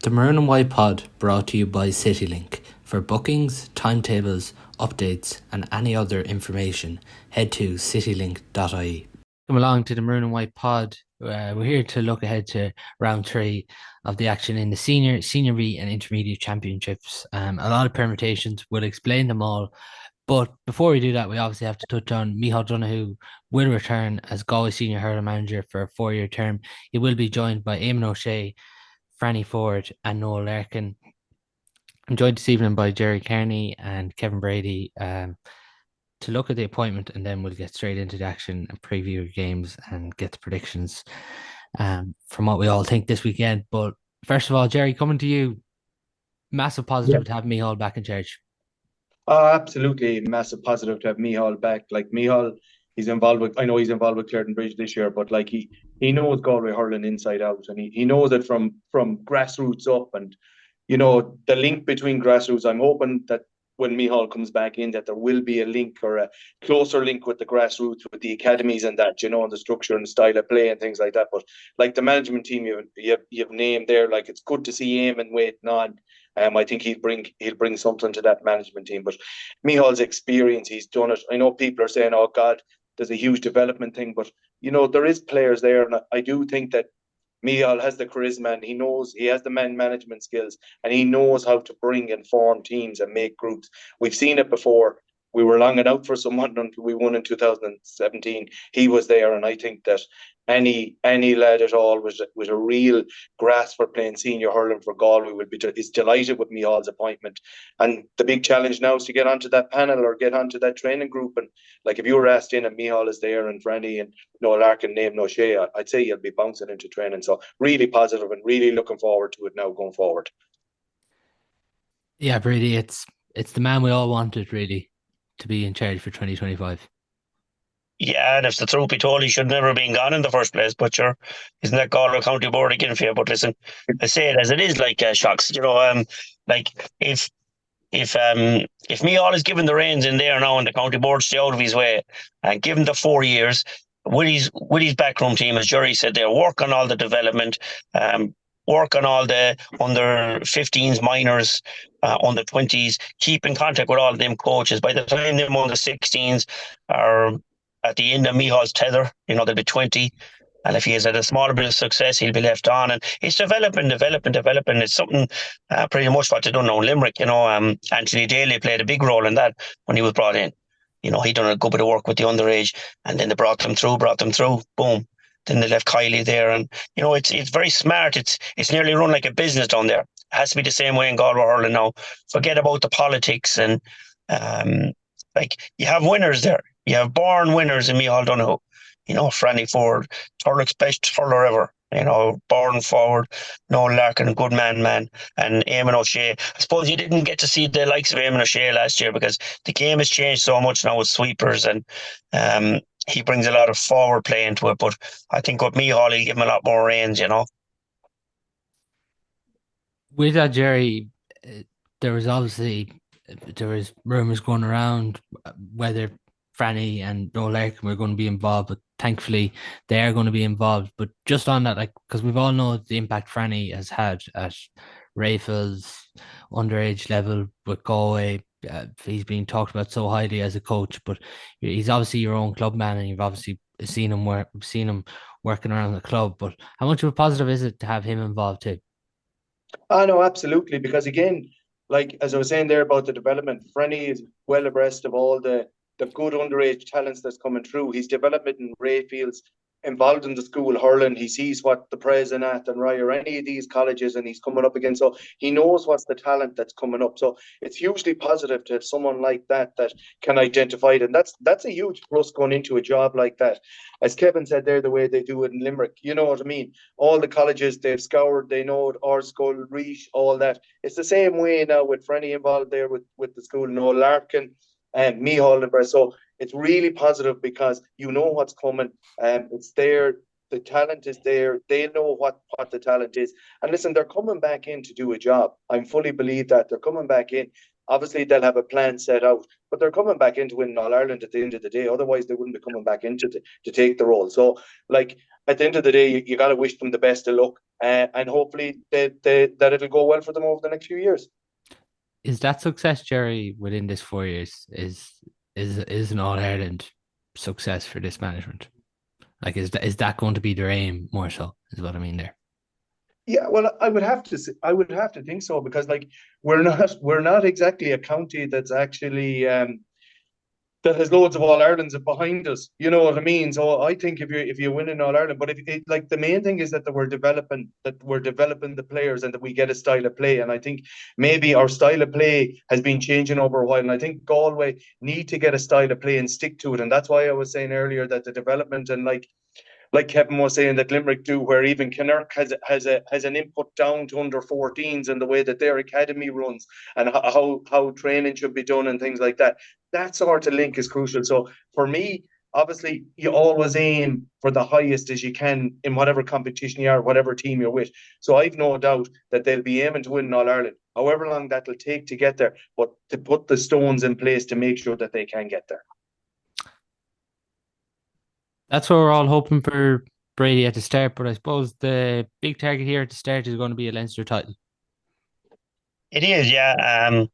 The Maroon White Pod brought to you by CityLink. For bookings, timetables, updates and any other information, head to citylink.ie. Come along to the Maroon White Pod. We're here to look ahead to round 3 of the action in the Senior B and Intermediate Championships. A lot of permutations, we'll explain them all. But before we do that, we obviously have to touch on Micheal Donoghue will return as Galway Senior Hurling Manager for a 4-year term. He will be joined by Eamon O'Shea, Franny Ford and Noel Larkin. I'm joined this evening by Gerry Kearney and Kevin Brady to look at the appointment, and then we'll get straight into the action and preview games and get the predictions from what we all think this weekend. But first of all, Gerry, coming to you, massive positive to have Micheal back in charge. Oh, absolutely massive positive to have Micheal back. Like Micheal, I know he's involved with Clarinbridge this year, but like he knows Galway hurling inside out, and he knows it from grassroots up, and the link between grassroots. I'm hoping that when Micheal comes back in, that there will be a link or a closer link with the grassroots, with the academies and that, and the structure and style of play and things like that. But like the management team you've named there, like it's good to see Eamon waiting on. I think he'll bring something to that management team. But Micheal's experience, he's done it. I know people are saying, "Oh God, there's a huge development thing," but there is players there, and I do think that Micheal has the charisma, and he has the man management skills, and he knows how to bring and form teams and make groups. We've seen it before. We were longing out for someone until we won in 2017. He was there, and I think that any lad at all with a real grasp for playing senior hurling for Galway is delighted with Micheal's appointment. And the big challenge now is to get onto that panel or get onto that training group. And like if you were asked in and Micheal is there and Franny and Noel Larkin named O'Shea, I'd say you'll be bouncing into training. So really positive and really looking forward to it now going forward. Yeah, Brady, it's the man we all wanted really to be in charge for 2025. Yeah, and if the truth be told, he should never have been gone in the first place. But sure, isn't that Galway County Board again for you? But listen, I say it as it is, like Shocks. Like if Micheal is given the reins in there now and the county board stay out of his way and give him the 4 years with his backroom team, as Gerry said, there work on all the development, work on all the under 15s, minors, under 20s, keep in contact with all of them coaches. By the time them under 16s are at the end of Micheal's tether, they'll be 20. And if he has had a small bit of success, he'll be left on. And it's developing. It's something pretty much what they done now in Limerick. Anthony Daly played a big role in that when he was brought in. He done a good bit of work with the underage, and then they brought them through, boom. Then they left Kylie there. And, it's very smart. It's nearly run like a business down there. It has to be the same way in Galway hurling now. Forget about the politics. And, you have winners there. You have born winners in Micheal Donoghue. Franny Ford, Turlough's best hurler ever. Born forward, Noel Larkin, good man, and Eamon O'Shea. I suppose you didn't get to see the likes of Eamon O'Shea last year because the game has changed so much now with sweepers, and he brings a lot of forward play into it. But I think with Micheal, he'll give him a lot more range, With that, Gerry, there was rumours going around whether Franny and Noel Larkin were going to be involved, but thankfully they are going to be involved. But just on that, because we've all know the impact Franny has had at Rafels underage level with Galway. He's been talked about so highly as a coach, but he's obviously your own club man, and you've obviously seen him working around the club. But how much of a positive is it to have him involved too? Oh no, absolutely. Because again, like as I was saying there about the development, Franny is well abreast of all the good underage talents that's coming through. He's development in Rayfields, involved in the school hurling. He sees what the President and Rye or any of these colleges and he's coming up against. So he knows what's the talent that's coming up. So it's hugely positive to have someone like that can identify it. And that's a huge plus going into a job like that. As Kevin said there, the way they do it in Limerick, you know what I mean? All the colleges they've scoured, they know it, Orskull, Reach, all that. It's the same way now with Franny involved there with the school, Noel Larkin and Micheal. So it's really positive because you know what's coming. It's there. The talent is there. They know what the talent is. And listen, they're coming back in to do a job. I fully believe that they're coming back in. Obviously, they'll have a plan set out, but they're coming back in to win All Ireland at the end of the day. Otherwise, they wouldn't be coming back into to take the role. So, like, at the end of the day, you got to wish them the best of luck, and hopefully that it'll go well for them over the next few years. Is that success, Gerry, within this 4 years? Is an All Ireland success for this management? Like, is that going to be their aim more so? Is what I mean there. Yeah, well, I would have to think so, because like we're not exactly a county that's actually that has loads of All Irelands behind us. You know what I mean? So I think if you win in All Ireland, but if like the main thing is that we're developing the players, and that we get a style of play. And I think maybe our style of play has been changing over a while. And I think Galway need to get a style of play and stick to it. And that's why I was saying earlier that the development, and like Kevin was saying, that Limerick do, where even Kinnerk has an input down to under 14s, and the way that their academy runs, and how training should be done and things like that. That sort of link is crucial. So for me, obviously, you always aim for the highest as you can in whatever competition you are, whatever team you're with. So I've no doubt that they'll be aiming to win All Ireland, however long that'll take to get there, but to put the stones in place to make sure that they can get there. That's what we're all hoping for Brady at the start, but I suppose the big target here at the start is going to be a Leinster title. It is, yeah.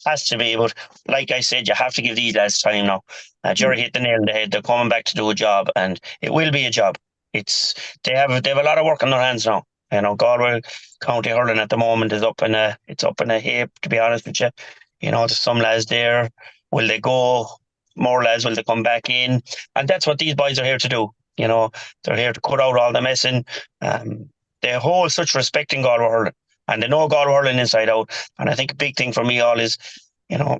Has to be, but like I said, you have to give these lads time now. Gerry hit the nail on the head. They're coming back to do a job, and it will be a job. They have a lot of work on their hands now. You know, Galway County Hurling at the moment is up in a heap, to be honest with you. You know, there's some lads there. Will they go? More lads, will they come back in? And that's what these boys are here to do. You know, they're here to cut out all the messing. They hold such respect in Galway Hurling, and they know Galway Hurling inside out. And I think a big thing for Micheal is, you know,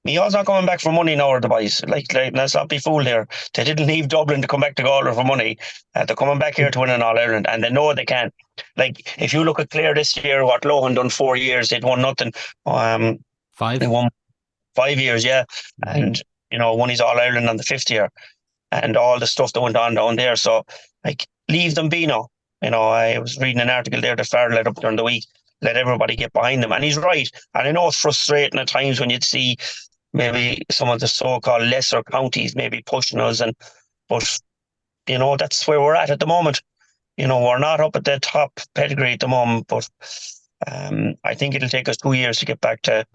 Micheal's not coming back for money now, or the boys. Like, let's not be fooled here. They didn't leave Dublin to come back to Galway for money. They're coming back here to win an All Ireland, and they know they can. Like, if you look at Clare this year, what Lohan done 4 years, they'd won nothing. Five. They won 5 years, yeah. And, you know, won his All Ireland on the 5th year, and all the stuff that went on down there. So, like, leave them be now. You know, I was reading an article there that Farrell led up during the week. Let everybody get behind them. And he's right. And I know it's frustrating at times when you'd see maybe some of the so-called lesser counties maybe pushing us, but you know, that's where we're at the moment. You know, we're not up at the top pedigree at the moment, but I think it'll take us 2 years to get back to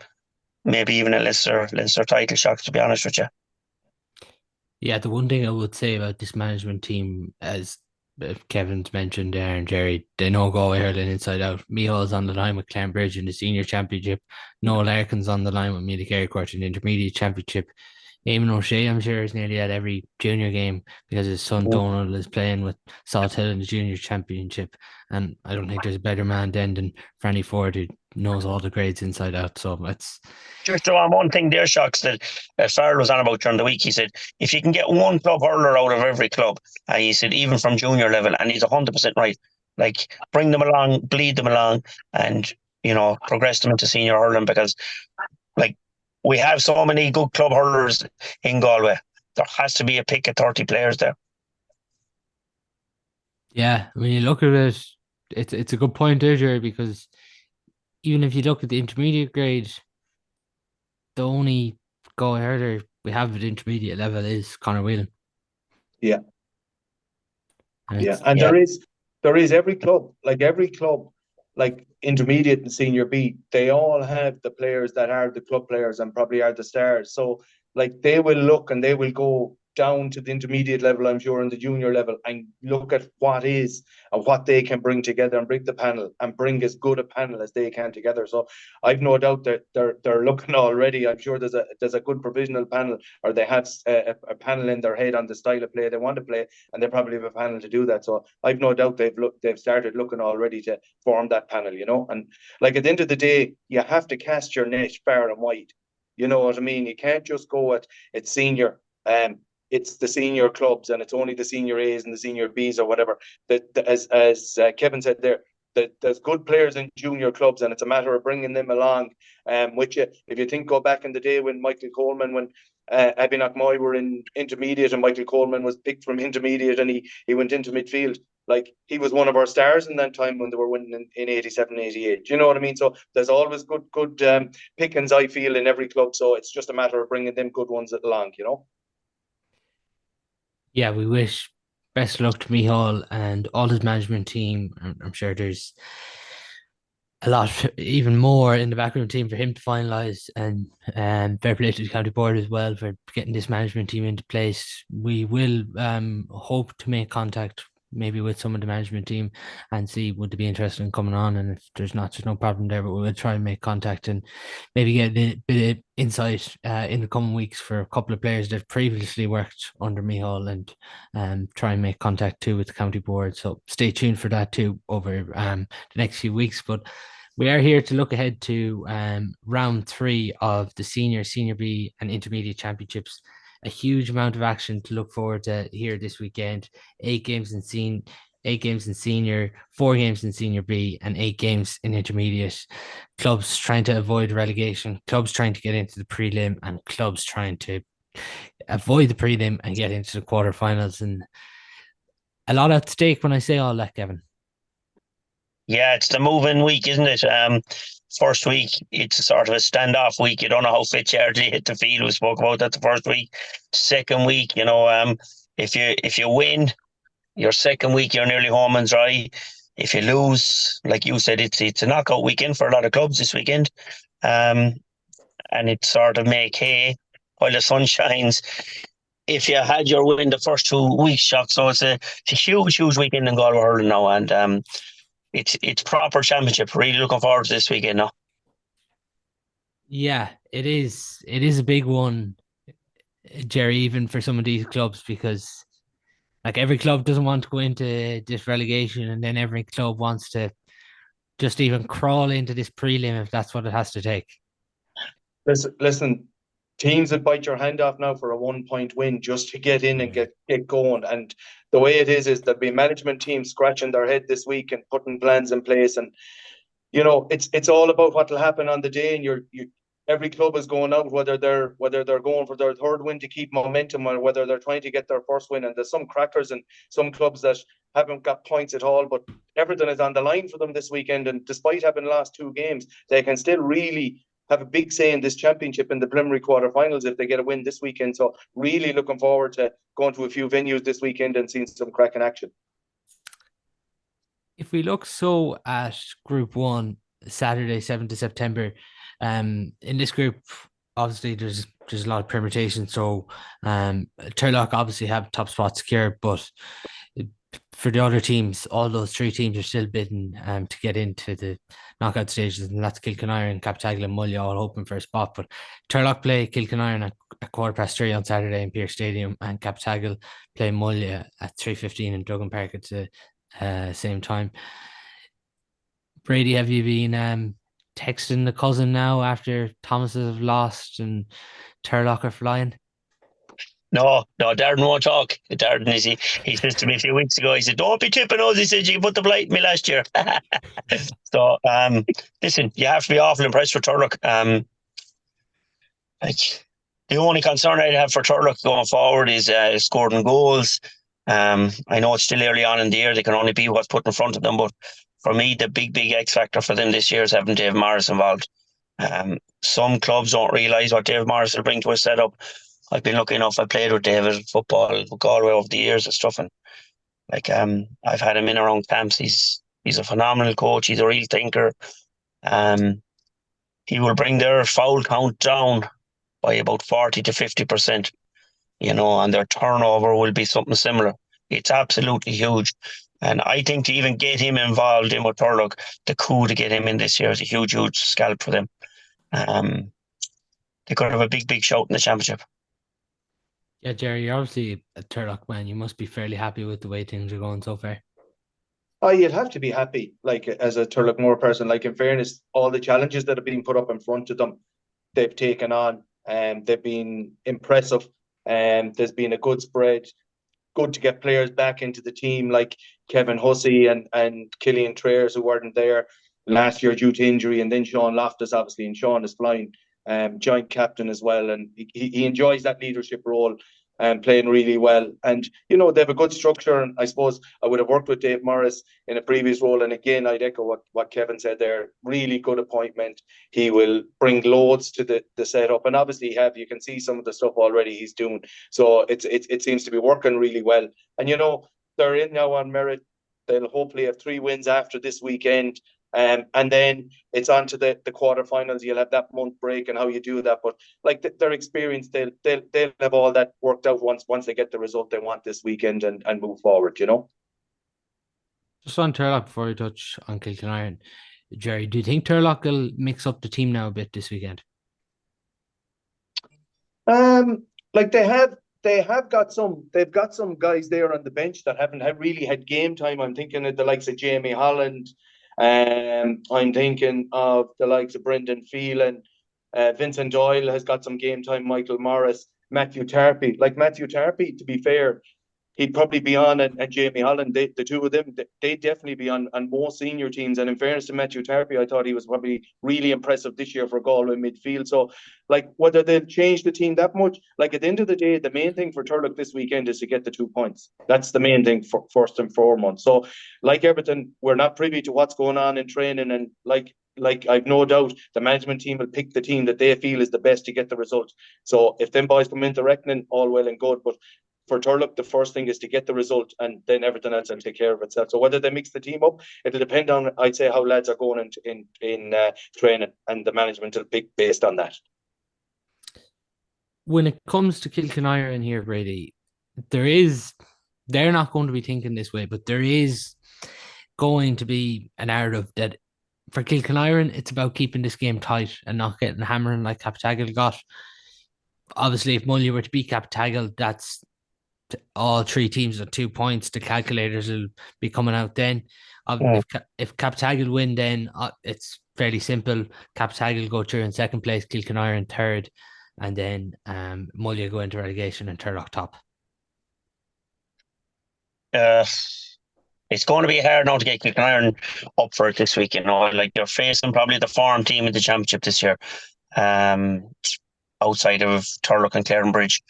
maybe even a Leinster title shot, to be honest with you. Yeah, the one thing I would say about this management team, as Kevin's mentioned there, and Gerry, they know Galway Hurling inside out. Micheal's on the line with Clarinbridge in the senior championship. Noel Larkin's on the line with Mullagh Court in the intermediate championship. Eamon O'Shea, I'm sure, is nearly at every junior game because his son Donald is playing with Salt Hill in the junior championship. And I don't think there's a better man than Franny Ford, who knows all the grades inside out. So it's just on one thing there, Shocks, that Farrell was on about during the week. He said, if you can get one club hurler out of every club, he said, even from junior level, and he's 100% right. Like, bring them along, bleed them along, and, you know, progress them into senior hurling, because, like, we have so many good club hurlers in Galway. There has to be a pick of 30 players there. Yeah, when you look at it, it's a good point there, Gerry, because even if you look at the intermediate grade, the only Galway hurler we have at the intermediate level is Conor Whelan. Yeah. And there is every club, like intermediate and senior B, they all have the players that are the club players and probably are the stars. So like they will look and they will go down to the intermediate level, I'm sure, and the junior level, and look at what is and what they can bring together and bring the panel and bring as good a panel as they can together. So I've no doubt that they're looking already. I'm sure there's a good provisional panel, or they have a panel in their head on the style of play they want to play, and they probably have a panel to do that. So I've no doubt they've started looking already to form that panel, you know. And like at the end of the day, you have to cast your net far and wide. You know what I mean? You can't just go at senior. It's the senior clubs, and it's only the senior A's and the senior B's or whatever. As Kevin said there, that there's good players in junior clubs, and it's a matter of bringing them along. Which if you go back in the day when Michael Coleman, when Abby Knockmoy were in intermediate, and Michael Coleman was picked from intermediate, and he went into midfield. Like, he was one of our stars in that time when they were winning in 87, 88. Do you know what I mean? So there's always good pickings, I feel, in every club. So it's just a matter of bringing them good ones along, you know? Yeah, we wish best of luck to Micheal and all his management team. I'm sure there's a lot, even more in the backroom team for him to finalise, and fair play to the county board as well for getting this management team into place. We will hope to make contact maybe with some of the management team and see would they be interested in coming on, and if there's not, there's no problem there, but we will try and make contact and maybe get a bit of insight in the coming weeks for a couple of players that previously worked under Micheal, and try and make contact too with the county board. So stay tuned for that too over the next few weeks. But we are here to look ahead to round 3 of the senior B, and intermediate championships. A huge amount of action to look forward to here this weekend. 8 games in senior, 4 games in senior B, and 8 games in intermediate. Clubs trying to avoid relegation, clubs trying to get into the prelim, and clubs trying to avoid the prelim and get into the quarterfinals. And a lot at stake when I say all that, Kevin. Yeah, it's the moving week, isn't it? First week, it's a sort of a standoff week. You don't know how fit you are till you hit the field. We spoke about that the first week. Second week, if you win your second week, you're nearly home and dry. If you lose, like you said, it's a knockout weekend for a lot of clubs this weekend. And it sort of make hay while the sun shines. If you had your win the first 2 weeks shot, so it's a huge weekend in Galway hurling now, and it's proper championship. Really looking forward to this weekend now. Yeah, it is. It is a big one, Jerry, even for some of these clubs, because like every club doesn't want to go into this relegation, and then every club wants to just even crawl into this prelim if that's what it has to take. Listen, teams that bite your hand off now for a 1-point win just to get in and get going. And the way it is there'll be management teams scratching their head this week and putting plans in place. And it's all about what will happen on the day. And every club is going out, whether they're going for their third win to keep momentum, or whether they're trying to get their first win. And there's some crackers and some clubs that haven't got points at all, but everything is on the line for them this weekend. And despite having lost 2 games, they can still really have a big say in this championship in the preliminary quarterfinals if they get a win this weekend. So really looking forward to going to a few venues this weekend and seeing some cracking action. If we look at Group 1, Saturday, 7th of September, in this group, obviously there's a lot of permutations. So Turlough obviously have top spot secure, but for the other teams, all those 3 teams are still bidding to get into the knockout stages, and that's Kilconieron, Cappataggle, and Mullagh all hoping for a spot. But Turlough play Kilconieron at 3:15 on Saturday in Pearse Stadium, and Cappataggle play Mullagh at 3:15 in Duggan Park at the same time. Brady, have you been texting the cousin now after Thomas have lost and Turlough are flying? No, Darren won't talk. Darren he said to me a few weeks ago, he said, "Don't be tipping us." He said, "You put the blight in me last year." So listen, you have to be awful impressed with Turlough. Like, the only concern I'd have for Turlough going forward is scoring goals. I know it's still early on in the year, they can only be what's put in front of them, but for me, the big X factor for them this year is having Dave Morris involved. Some clubs don't realise what Dave Morris will bring to a setup. I've been lucky enough, I played with David football with Galway over the years and stuff, and I've had him in around camps. He's a phenomenal coach. He's a real thinker. He will bring their foul count down by about 40 to 50%, and their turnover will be something similar. It's absolutely huge. And I think to even get him involved in with Turlough, the coup to get him in this year is a huge scalp for them. They could have a big shout in the championship. Yeah, Jerry, you're obviously a Turlough man. You must be fairly happy with the way things are going so far. Oh, you'd have to be happy, like, as a Turloughmore person. Like, in fairness, all the challenges that have been put up in front of them, they've taken on, and they've been impressive. And there's been a good spread. Good to get players back into the team like Kevin Hussey and Killian Traers, who weren't there last year due to injury, and then Sean Loftus, obviously, and Sean is flying, joint captain as well, and he enjoys that leadership role and playing really well. And they have a good structure, and I suppose I would have worked with Dave Morris in a previous role, and again I'd echo what Kevin said there. Really good appointment. He will bring loads to the setup, and obviously you can see some of the stuff already he's doing, so it seems to be working really well. And they're in now on merit. They'll hopefully have 3 wins after this weekend. And then it's on to the quarterfinals. You'll have that month break and how you do that. But like their experience, they'll have all that worked out once they get the result they want this weekend and move forward, you know. Just on Turlough before we touch on Kilconieron, Gerry, do you think Turlough will mix up the team now a bit this weekend? Like they've got some guys there on the bench that haven't really had game time. I'm thinking of the likes of Jamie Holland. I'm thinking of the likes of Brendan Phelan. Vincent Doyle has got some game time. Michael Morris, Matthew Tarpey. Like Matthew Tarpey, to be fair, he'd probably be on, and Jamie Holland, the two of them, they'd definitely be on more senior teams. And in fairness to Matthew Tarpey, I thought he was probably really impressive this year for Galway midfield. So, like, whether they'll change the team that much, like, at the end of the day, the main thing for Turlough this weekend is to get the 2 points. That's the main thing for first and foremost. So, like everything, we're not privy to what's going on in training, and like I've no doubt the management team will pick the team that they feel is the best to get the result. So if them boys come into reckoning, all well and good. But for Turlough, the first thing is to get the result, and then everything else will take care of itself. So whether they mix the team up, it'll depend on, I'd say, how lads are going in training, and the management will pick based on that. When it comes to Kilconieron here, Brady, they're not going to be thinking this way, but there is going to be a narrative that for Kilconieron, it's about keeping this game tight and not getting hammering like Cappataggle got. Obviously, if Mullagh were to beat Cappataggle, that's all 3 teams at 2 points. The calculators will be coming out then. If Cappataggle win, then it's fairly simple. Cappataggle go through in second place, Kilconieron third, and then Mullagh go into relegation and Turlough top. It's going to be hard now to get Kilconieron up for it this week. You know, like they're facing probably the farm team in the championship this year, outside of Turlough and Clarinbridge.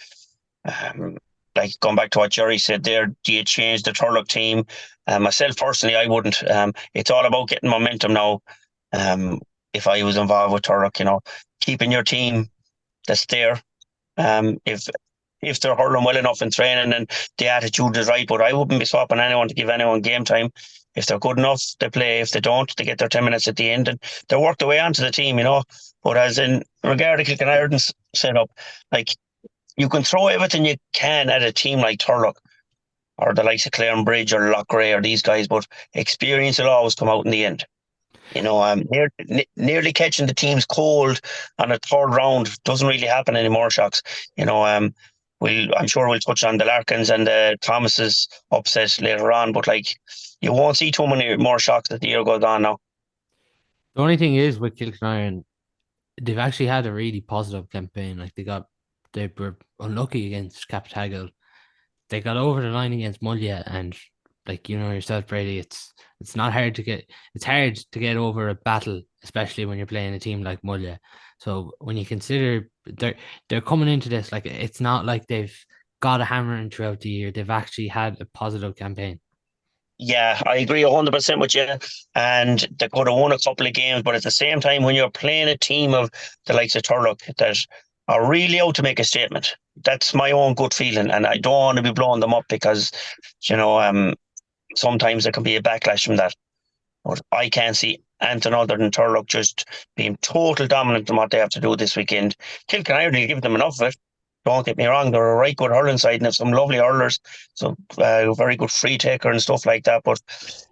Like going back to what Gerry said there, do you change the Turlough team? Myself personally, I wouldn't. It's all about getting momentum now. If I was involved with Turlough, you know, keeping your team that's there. If they're hurling well enough in training and the attitude is right, but I wouldn't be swapping anyone to give anyone game time. If they're good enough, they play. If they don't, they get their 10 minutes at the end and they work their way onto the team, you know. But as in regard to Kilconieron's setup, like you can throw everything you can at a team like Turlough or the likes of Clarinbridge or Loughrea or these guys, but experience will always come out in the end. You know, nearly catching the teams cold on a third round doesn't really happen anymore, Shocks. You know, I'm sure we'll touch on the Larkins and the Thomas's upset later on, but like you won't see too many more Shocks as the year goes on now. The only thing is with Kilconieron, they've actually had a really positive campaign. Like they were unlucky against Cappataggle. They got over the line against Mullagh, and like you know yourself, Brady, it's hard to get over a battle, especially when you're playing a team like Mullagh. So when you consider they're coming into this, like it's not like they've got a hammering throughout the year. They've actually had a positive campaign. Yeah, I agree 100% with you. And they could have won a couple of games, but at the same time, when you're playing a team of the likes of Turlough that are really out to make a statement, that's my own good feeling. And I don't want to be blowing them up because, you know, sometimes there can be a backlash from that. But I can't see anything other than Turlough just being total dominant in what they have to do this weekend. Kilconieron will give them enough of it. Don't get me wrong, they're a right good hurling side and have some lovely hurlers, so very good free taker and stuff like that. But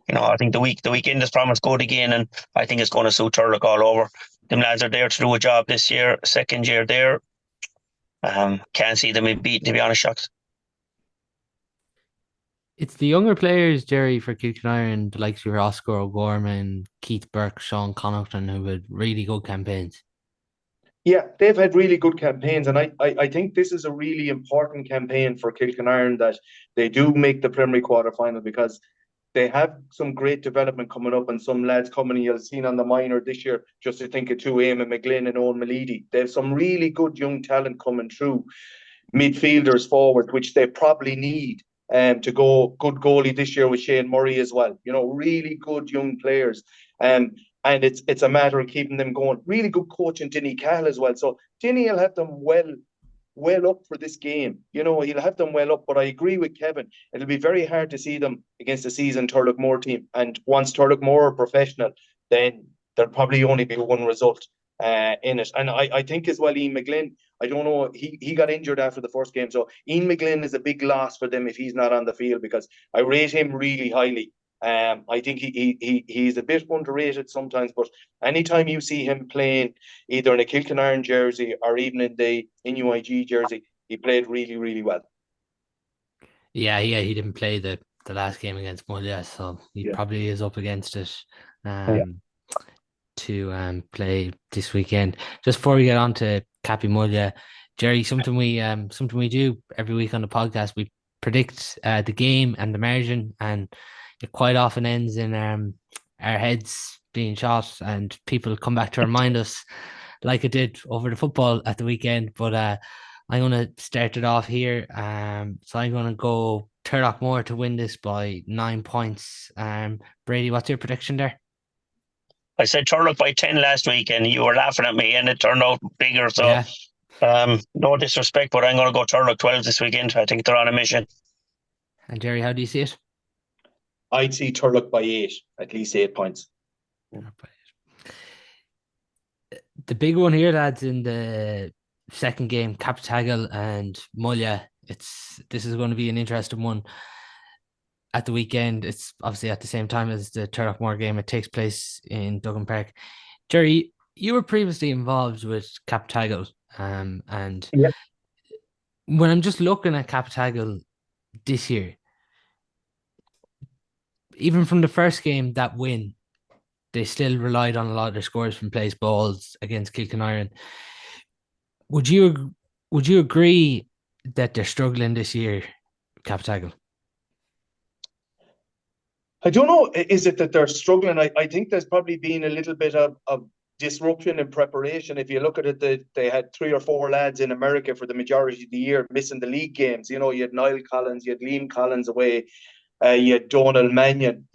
you know, I think the weekend is promised good again, and I think it's going to suit Turlough all over. Them lads are there to do a job this year, second year there. Can't see them being beaten, to be honest, Shocks. It's the younger players, Gerry, for Kilconieron, the likes of your Oscar O'Gorman, Keith Burke, Sean Connaughton, who had really good campaigns. Yeah, they've had really good campaigns, and I think this is a really important campaign for Kilconieron that they do make the preliminary quarter-final, because they have some great development coming up and some lads coming. You'll seen on the minor this year, just to think of two, Eamon McGlynn and Owen Malidi. They have some really good young talent coming through, midfielders forward, which they probably need to go. Good goalie this year with Shane Murray as well. You know, really good young players. And it's a matter of keeping them going. Really good coach in Dinny Cahill as well. So Dinny will have them well well up for this game. He'll have them well up. But I agree with Kevin. It'll be very hard to see them against a seasoned Turloughmore team. And once Turloughmore are professional, then there'll probably only be one result in it. And I think as well, Ian McGlynn, I don't know, he got injured after the first game. So Ian McGlynn is a big loss for them if he's not on the field, because I rate him really highly. I think he's a bit underrated sometimes, but anytime you see him playing either in a Kilconieron jersey or even in the NUIG jersey, he played really, really well. Yeah, he didn't play the last game against Mullagh, so he probably is up against it to play this weekend. Just before we get on to Cappy Mullagh, Gerry, something we do every week on the podcast, we predict the game and the margin, and it quite often ends in our heads being shot, and people come back to remind us, like it did over the football at the weekend. But I'm going to start it off here. So I'm going to go Turloughmore to win this by 9 points. Brady, what's your prediction there? I said Turlough by 10 last week, and you were laughing at me, and it turned out bigger. So, no disrespect, but I'm going to go Turlough 12 this weekend. I think they're on a mission. And Gerry, how do you see it? I'd see Turlough by 8, at least 8 points. The big one here, lads, in the second game, Cappataggle and Mullagh. This is going to be an interesting one at the weekend. It's obviously at the same time as the Turloughmore game. It takes place in Duggan Park. Gerry, you were previously involved with Cappataggle, and when I'm just looking at Cappataggle this year, even from the first game, that win, they still relied on a lot of their scores from place balls against Kilconieron. Would you agree that they're struggling this year, Cappataggle? I don't know. Is it that they're struggling? I think there's probably been a little bit of disruption in preparation. If you look at it, they had 3 or 4 lads in America for the majority of the year missing the league games. You had Niall Collins, you had Liam Collins away, you had Donald Mannion.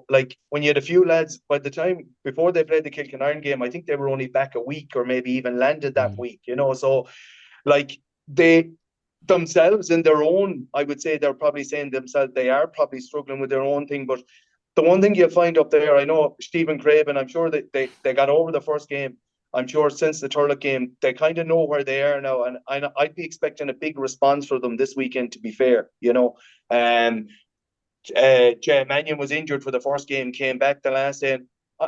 Like when you had a few lads, by the time before they played the Kilconieron game, I think they were only back a week or maybe even landed that week. So like they themselves in their own, I would say they're probably saying themselves they are probably struggling with their own thing. But the one thing you'll find up there, I know Stephen Craven, I'm sure that they got over the first game. I'm sure since the Turlough game, they kind of know where they are now. And I'd be expecting a big response for them this weekend, to be fair. Jay Mannion was injured for the first game, came back the last day. And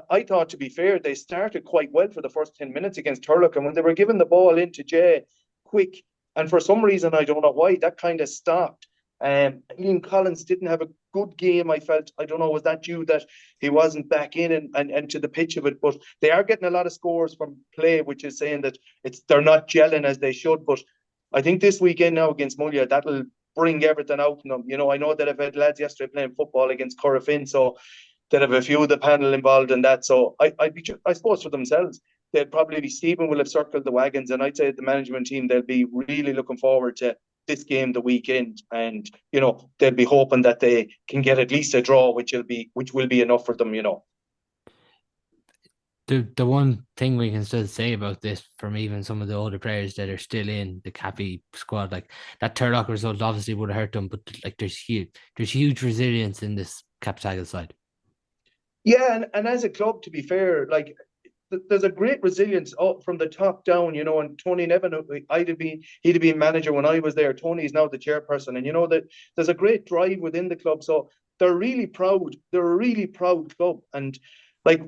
I thought, to be fair, they started quite well for the first 10 minutes against Turlough. And when they were giving the ball into Jay quick, and for some reason, I don't know why, that kind of stopped. Liam Collins didn't have a good game, I felt. I don't know, was that due that he wasn't back in and to the pitch of it? But they are getting a lot of scores from play, which is saying that they're not gelling as they should. But I think this weekend now against Mullagh, that'll bring everything out in them. I know that I've had lads yesterday playing football against Corofin, so they'll have a few of the panel involved in that. So I suppose for themselves, they'll probably be, Stephen will have circled the wagons, and I'd say the management team, they'll be really looking forward to this game the weekend, and they'll be hoping that they can get at least a draw, which will be enough for them. The one thing we can still say about this, from even some of the older players that are still in the Cappy squad, like that Turlough result obviously would have hurt them, but like there's huge resilience in this Cappataggle side. Yeah, and as a club, to be fair, like there's a great resilience from the top down, and Tony Nevin, he'd have been manager when I was there. Tony is now the chairperson, and that there's a great drive within the club. So they're really proud. They're a really proud club, and like,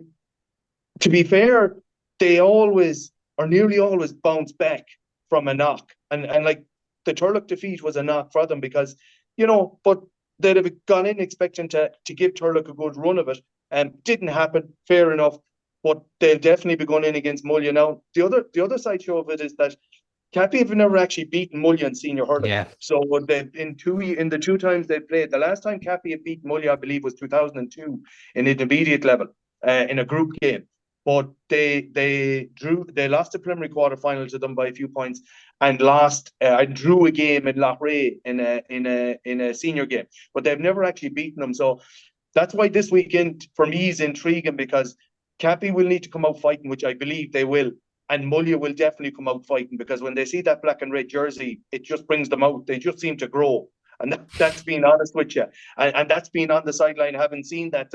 to be fair, they always or nearly always bounce back from a knock, and like the Turlough defeat was a knock for them because but they'd have gone in expecting to give Turlough a good run of it, and didn't happen. Fair enough. But they'll definitely be going in against Mullagh now. The other side show of it is that Cappy have never actually beaten Mullagh in senior hurling. Yeah. So in the 2 times they played, the last time Cappy had beaten Mullagh, I believe, was 2002 in intermediate level in a group game. But they lost the preliminary quarter-final to them by a few points, and drew a game in Loughrea in a senior game. But they've never actually beaten them. So that's why this weekend for me is intriguing, because Cappy will need to come out fighting, which I believe they will. And Mullagh will definitely come out fighting, because when they see that black and red jersey, it just brings them out. They just seem to grow. And that's being honest with you. And that's been on the sideline. I haven't seen that.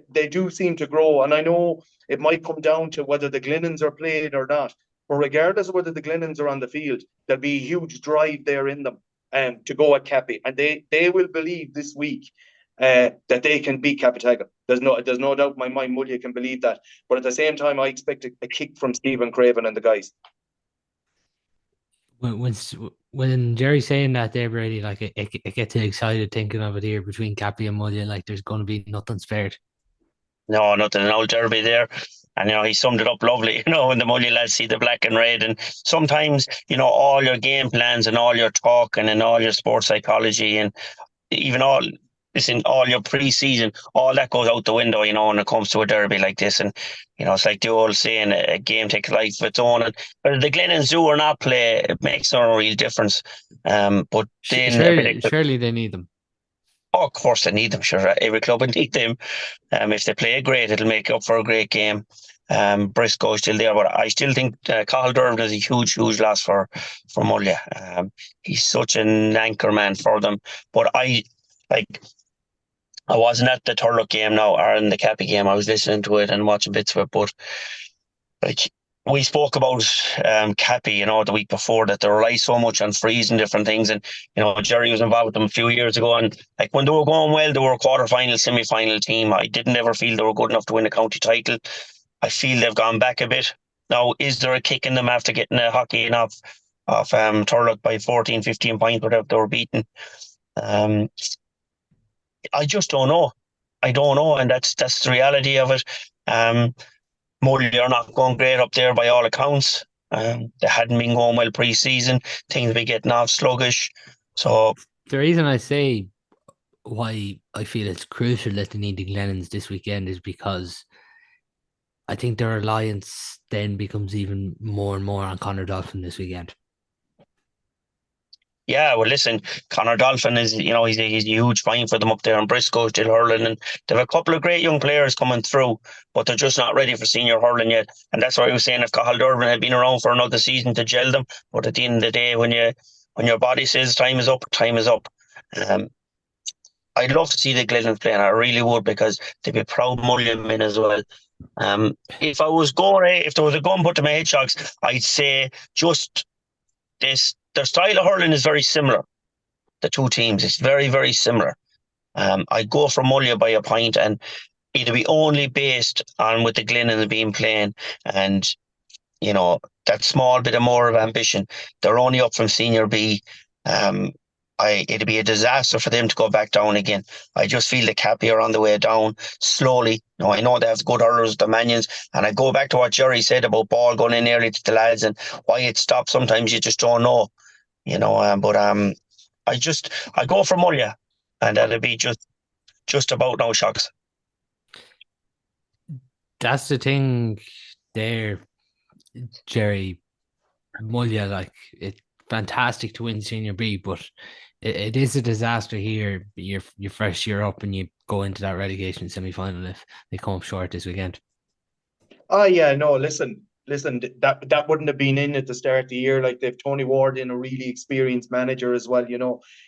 They do seem to grow. And I know it might come down to whether the Glennons are playing or not. But regardless of whether the Glennons are on the field, there'll be a huge drive there in them to go at Cappy. And they will believe this week that they can beat Cappataggle. There's no doubt in my mind Mullagh can believe that. But at the same time, I expect a kick from Stephen Craven and the guys. When Jerry's saying that there, Brady, like it gets excited thinking of it here between Cappy and Mullagh. Like there's going to be nothing spared. No, nothing. An old derby there. And, he summed it up lovely, when the Mullagh lads see the black and red. And sometimes, all your game plans and all your talking and all your sports psychology and even all your pre-season, all that goes out the window, when it comes to a derby like this. And, it's like the old saying, a game takes a life of its own. And whether the Glennons do or not play, it makes no real difference. But then surely they need them. Oh, of course they need them. Sure, every club would need them. If they play great, it'll make up for a great game. Briscoe's still there, but I still think Cathal Dervan is a huge loss for Mullagh. He's such an anchor man for them. But I wasn't at the Turlough game now, or in the Cappy game. I was listening to it and watching bits of it. But we spoke about Cappy, the week before, that they rely so much on frees and different things. And, Gerry was involved with them a few years ago. And when they were going well, they were a quarter-final, semi-final team. I didn't ever feel they were good enough to win a county title. I feel they've gone back a bit. Now, is there a kick in them after getting a hockey in off Turlough by 14, 15 points, whatever they were beaten? I just don't know. I don't know. And that's the reality of it. Mullagh are not going great up there by all accounts. They hadn't been going well pre-season. Things be getting off sluggish. So the reason I say why I feel it's crucial that they need the Glennons this weekend is because I think their reliance then becomes even more and more on Conor Dolphin this weekend. Yeah, well, listen, Conor Dolphin is, he's a huge find for them up there in Briscoe, still hurling, and they have a couple of great young players coming through, but they're just not ready for senior hurling yet. And that's why I was saying if Cathal Dervan had been around for another season to gel them, but at the end of the day, when your body says time is up, time is up. I'd love to see the Glennons playing. I really would, because they'd be proud Mullagh men as well. If there was a gun put to my hedgehogs, I'd say just this. Their style of hurling is very similar. The two teams, it's very, very similar. I'd go for Mullagh by a point, and it'd be only based on with the Glennons being playing and, that small bit of more of ambition. They're only up from Senior B. It'd be a disaster for them to go back down again. I just feel the Cappy are on the way down slowly. I know they have good hurlers, the Manions, and I go back to what Gerry said about ball going in early to the lads and why it stopped. Sometimes you just don't know, but I go for Mullagh, and that'll be just about no shocks. That's the thing there, Gerry. Mullagh, it's fantastic to win Senior B, but it is a disaster here. Your first year up and you go into that relegation semi-final if they come up short this weekend. Oh yeah, no, listen, that wouldn't have been in at the start of the year. Like, they've Tony Ward in, a really experienced manager as well.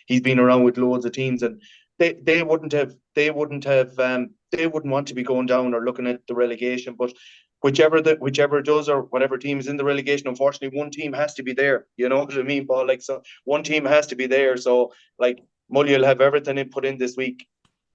He's been around with loads of teams, and they wouldn't want to be going down or looking at the relegation. But whichever does, or whatever team is in the relegation, unfortunately, one team has to be there. You know what I mean, Paul? So one team has to be there. So Mullagh will have everything put in this week.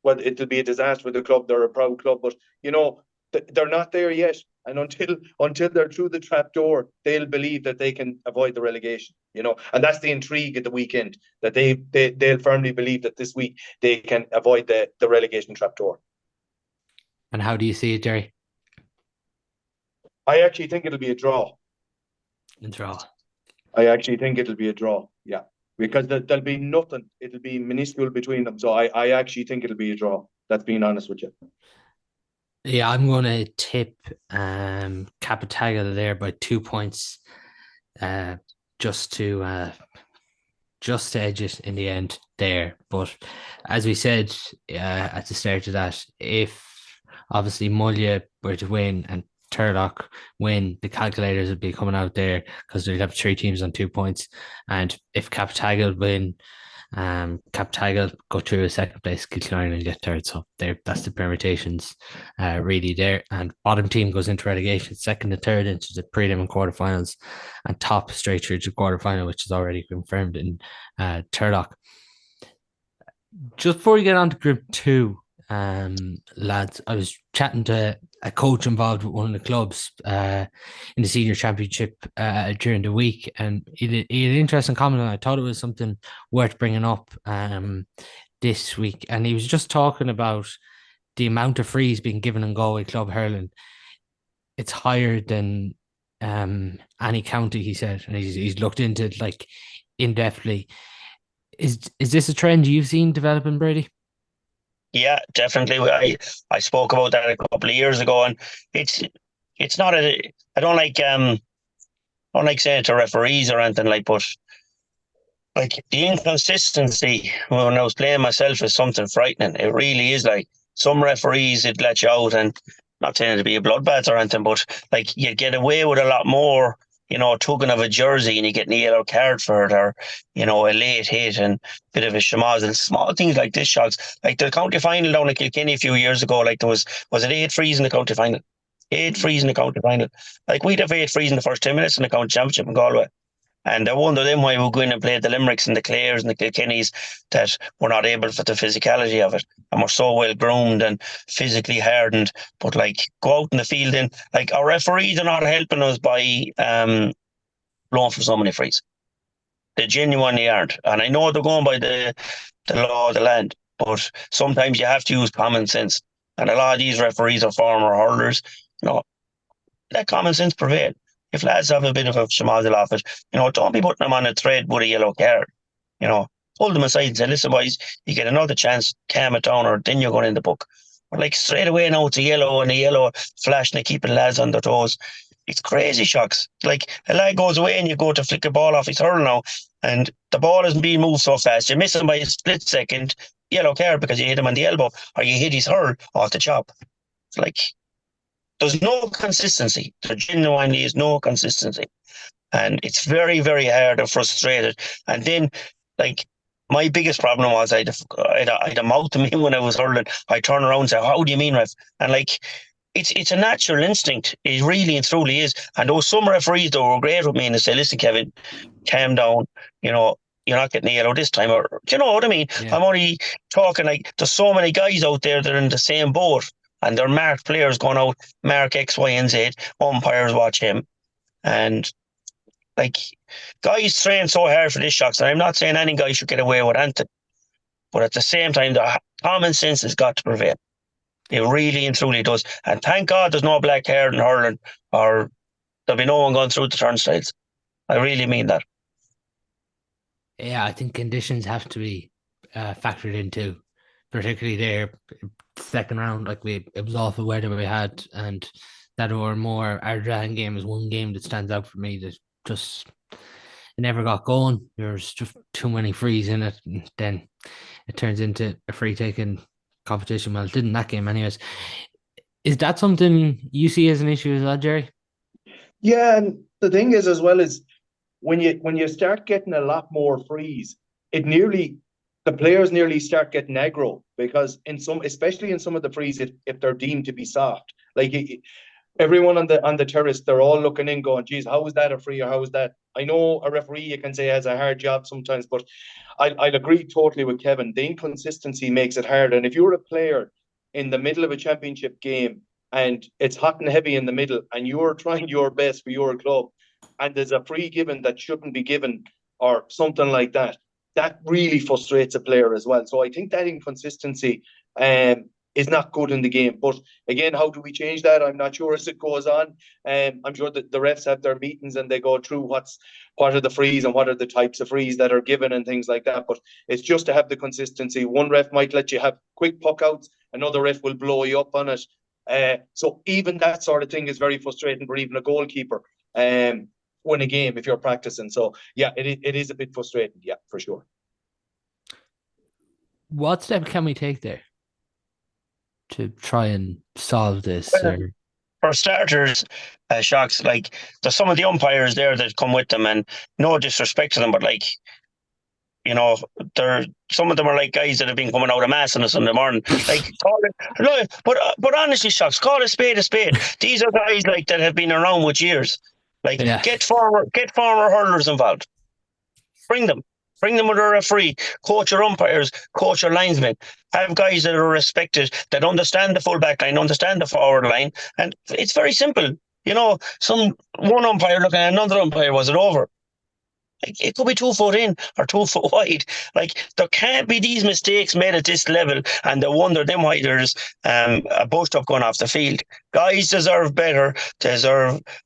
Well, it'll be a disaster for the club. They're a proud club, but they're not there yet. And until they're through the trap door, they'll believe that they can avoid the relegation. And that's the intrigue at the weekend, that they'll firmly believe that this week they can avoid the relegation trap door. And how do you see it, Gerry? I actually think it'll be a draw. A draw. I actually think it'll be a draw. Yeah, because there'll be nothing. It'll be minuscule between them. So I actually think it'll be a draw. That's being honest with you. Yeah, I'm going to tip Cappataggle there by 2 points, just to edge it in the end there. But as we said at the start of that, if obviously Mullagh were to win and Turlough win, the calculators would be coming out there because they'd have 3 teams on 2 points. And if Cappataggle win, Cappataggle go through a second place, Kilconieron and get third. So that's the permutations really there. And bottom team goes into relegation, second and third into the prelim and quarterfinals, and top straight through to quarterfinal, which is already confirmed in Turlough. Just before we get on to Group 2, lads, I was chatting to a coach involved with one of the clubs in the senior championship during the week, and he had an interesting comment, and I thought it was something worth bringing up this week. And he was just talking about the amount of frees being given in Galway club hurling. It's higher than any county, he said, and he's looked into it like in-depthly. Is this a trend you've seen developing, Brady? Yeah, definitely. I spoke about that a couple of years ago, and it's not a. I don't like saying it to referees or anything like, but like the inconsistency when I was playing myself is something frightening. It really is. Like some referees, it let you out, and not saying to be a bloodbath or anything, but like you get away with a lot more. Tugging of a jersey and you get a yellow card for it, or a late hit and a bit of a schmozzle. Small things like this, shots. Like the county final down at Kilkenny a few years ago, like there was it 8 frees in the county final? 8 frees in the county final. Like we'd have 8 frees in the first 10 minutes in the county championship in Galway. And I wonder then why we go in and play the Limericks and the Clares and the Kilkennys that we're not able for the physicality of it. And we're so well groomed and physically hardened. But like go out in the field and like our referees are not helping us by blowing for so many frees. They genuinely aren't. And I know they're going by the law of the land, but sometimes you have to use common sense. And a lot of these referees are former hurlers. Let common sense prevail. If lads have a bit of a schmozzle off it, don't be putting them on a thread with a yellow card. Hold them aside and say, listen, boys, you get another chance, calm it down, or then you're going in the book. But like straight away now, it's a yellow flash and keeping lads on their toes. It's crazy, shocks. Like a lad goes away and you go to flick a ball off his hurl now, and the ball isn't being moved so fast. You miss him by a split second, yellow card because you hit him on the elbow, or you hit his hurl off the chop. It's like, there's no consistency. There genuinely is no consistency. And it's very, very hard and frustrated. And then, like, my biggest problem was I'd a mouth to me when I was hurling. I turn around and say, how do you mean, ref? And, like, it's a natural instinct. It really and truly is. And those some referees, though, were great with me and they say, listen, Kevin, calm down. You're not getting a yellow this time. Or, do you know what I mean? Yeah. I'm only talking like there's so many guys out there that are in the same boat. And they're marked players going out, mark X, Y, and Z. Umpires watch him. And, like, guys train so hard for this, shocks. And I'm not saying any guy should get away with anything. But at the same time, the common sense has got to prevail. It really and truly does. And thank God there's no black hair in hurling, or there'll be no one going through the turnstiles. I really mean that. Yeah, I think conditions have to be factored in too. Particularly there, second round, like it was awful weather we had, and that Oranmore Ardrahan game is one game that stands out for me that just it never got going. There's just too many frees in it, and then it turns into a free taking competition. Well, it did in that game anyways. Is that something you see as an issue as well, Gerry? Yeah, and the thing is as well is when you start getting a lot more frees, the players nearly start getting aggro because especially in some of the frees, if they're deemed to be soft, like everyone on the terrace, they're all looking in going, geez, how is that a free or how is that? I know a referee, you can say, has a hard job sometimes, but I'd agree totally with Kevin. The inconsistency makes it hard. And if you're a player in the middle of a championship game and it's hot and heavy in the middle and you're trying your best for your club and there's a free given that shouldn't be given or something like that, that really frustrates a player as well. So I think that inconsistency is not good in the game. But again, how do we change that? I'm not sure as it goes on. I'm sure that the refs have their meetings and they go through what are the frees and what are the types of frees that are given and things like that. But it's just to have the consistency. One ref might let you have quick puck outs. Another ref will blow you up on it. So even that sort of thing is very frustrating for even a goalkeeper. Win a game if you're practicing. So yeah, it is a bit frustrating. Yeah, for sure. What step can we take there to try and solve this? for starters, Shocks, like, there's some of the umpires there that come with them, and no disrespect to them, but like, you know, some of them are like guys that have been coming out of mass on a Sunday morning. Like, but honestly, Shocks, call a spade a spade. These are guys like that have been around with years. Like, Yeah. get former hurlers involved. Bring them with a referee, coach your umpires, coach your linesmen. Have guys that are respected, that understand the full back line, understand the forward line, and it's very simple. You know, one umpire looking at another umpire, was it over? Like, it could be 2 foot in or 2 foot wide. Like, there can't be these mistakes made at this level, and they wonder them why there's a bust up going off the field. Guys deserve better. They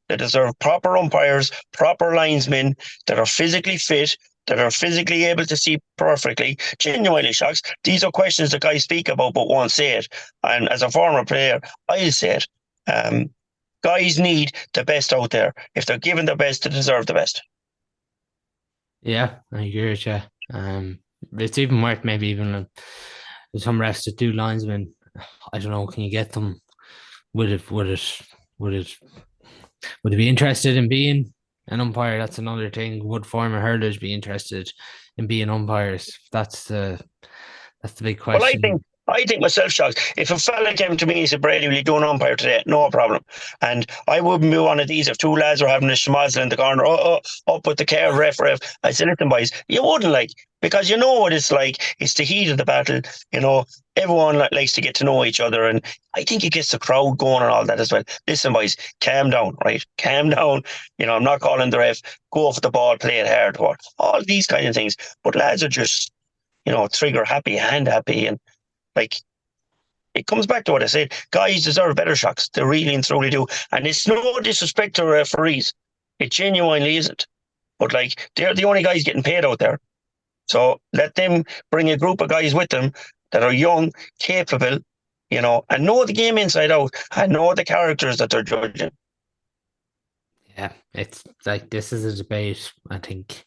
deserve proper umpires, proper linesmen that are physically fit, that are physically able to see perfectly. Genuinely, Shocks, these are questions that guys speak about but won't say it. And as a former player, I'll say it. Guys need the best out there. If they're given the best, they deserve the best. Yeah, I agree with you. It's even worth maybe even some refs that do linesmen. I don't know. Can you get them? Would they be interested in being an umpire? That's another thing. Would former hurlers be interested in being umpires? That's the big question. Well, I think myself, Shocks, if a fella came to me and said, Brady, will you do an umpire today? No problem. And I wouldn't be one of these if two lads were having a schmozzle in the corner, up with the car, ref. I said, listen, boys, you wouldn't, like, because you know what it's like. It's the heat of the battle. You know, everyone likes to get to know each other. And I think it gets the crowd going and all that as well. Listen, boys, calm down, right? Calm down. You know, I'm not calling the ref. Go off the ball, play it hard. All these kind of things. But lads are just, you know, trigger happy, hand happy, and like, it comes back to what I said. Guys deserve better, Shocks. They really and truly do. And it's no disrespect to referees. It genuinely isn't. But like, they're the only guys getting paid out there. So let them bring a group of guys with them that are young, capable, you know, and know the game inside out, and know the characters that they're judging. Yeah, it's like, this is a debate, I think,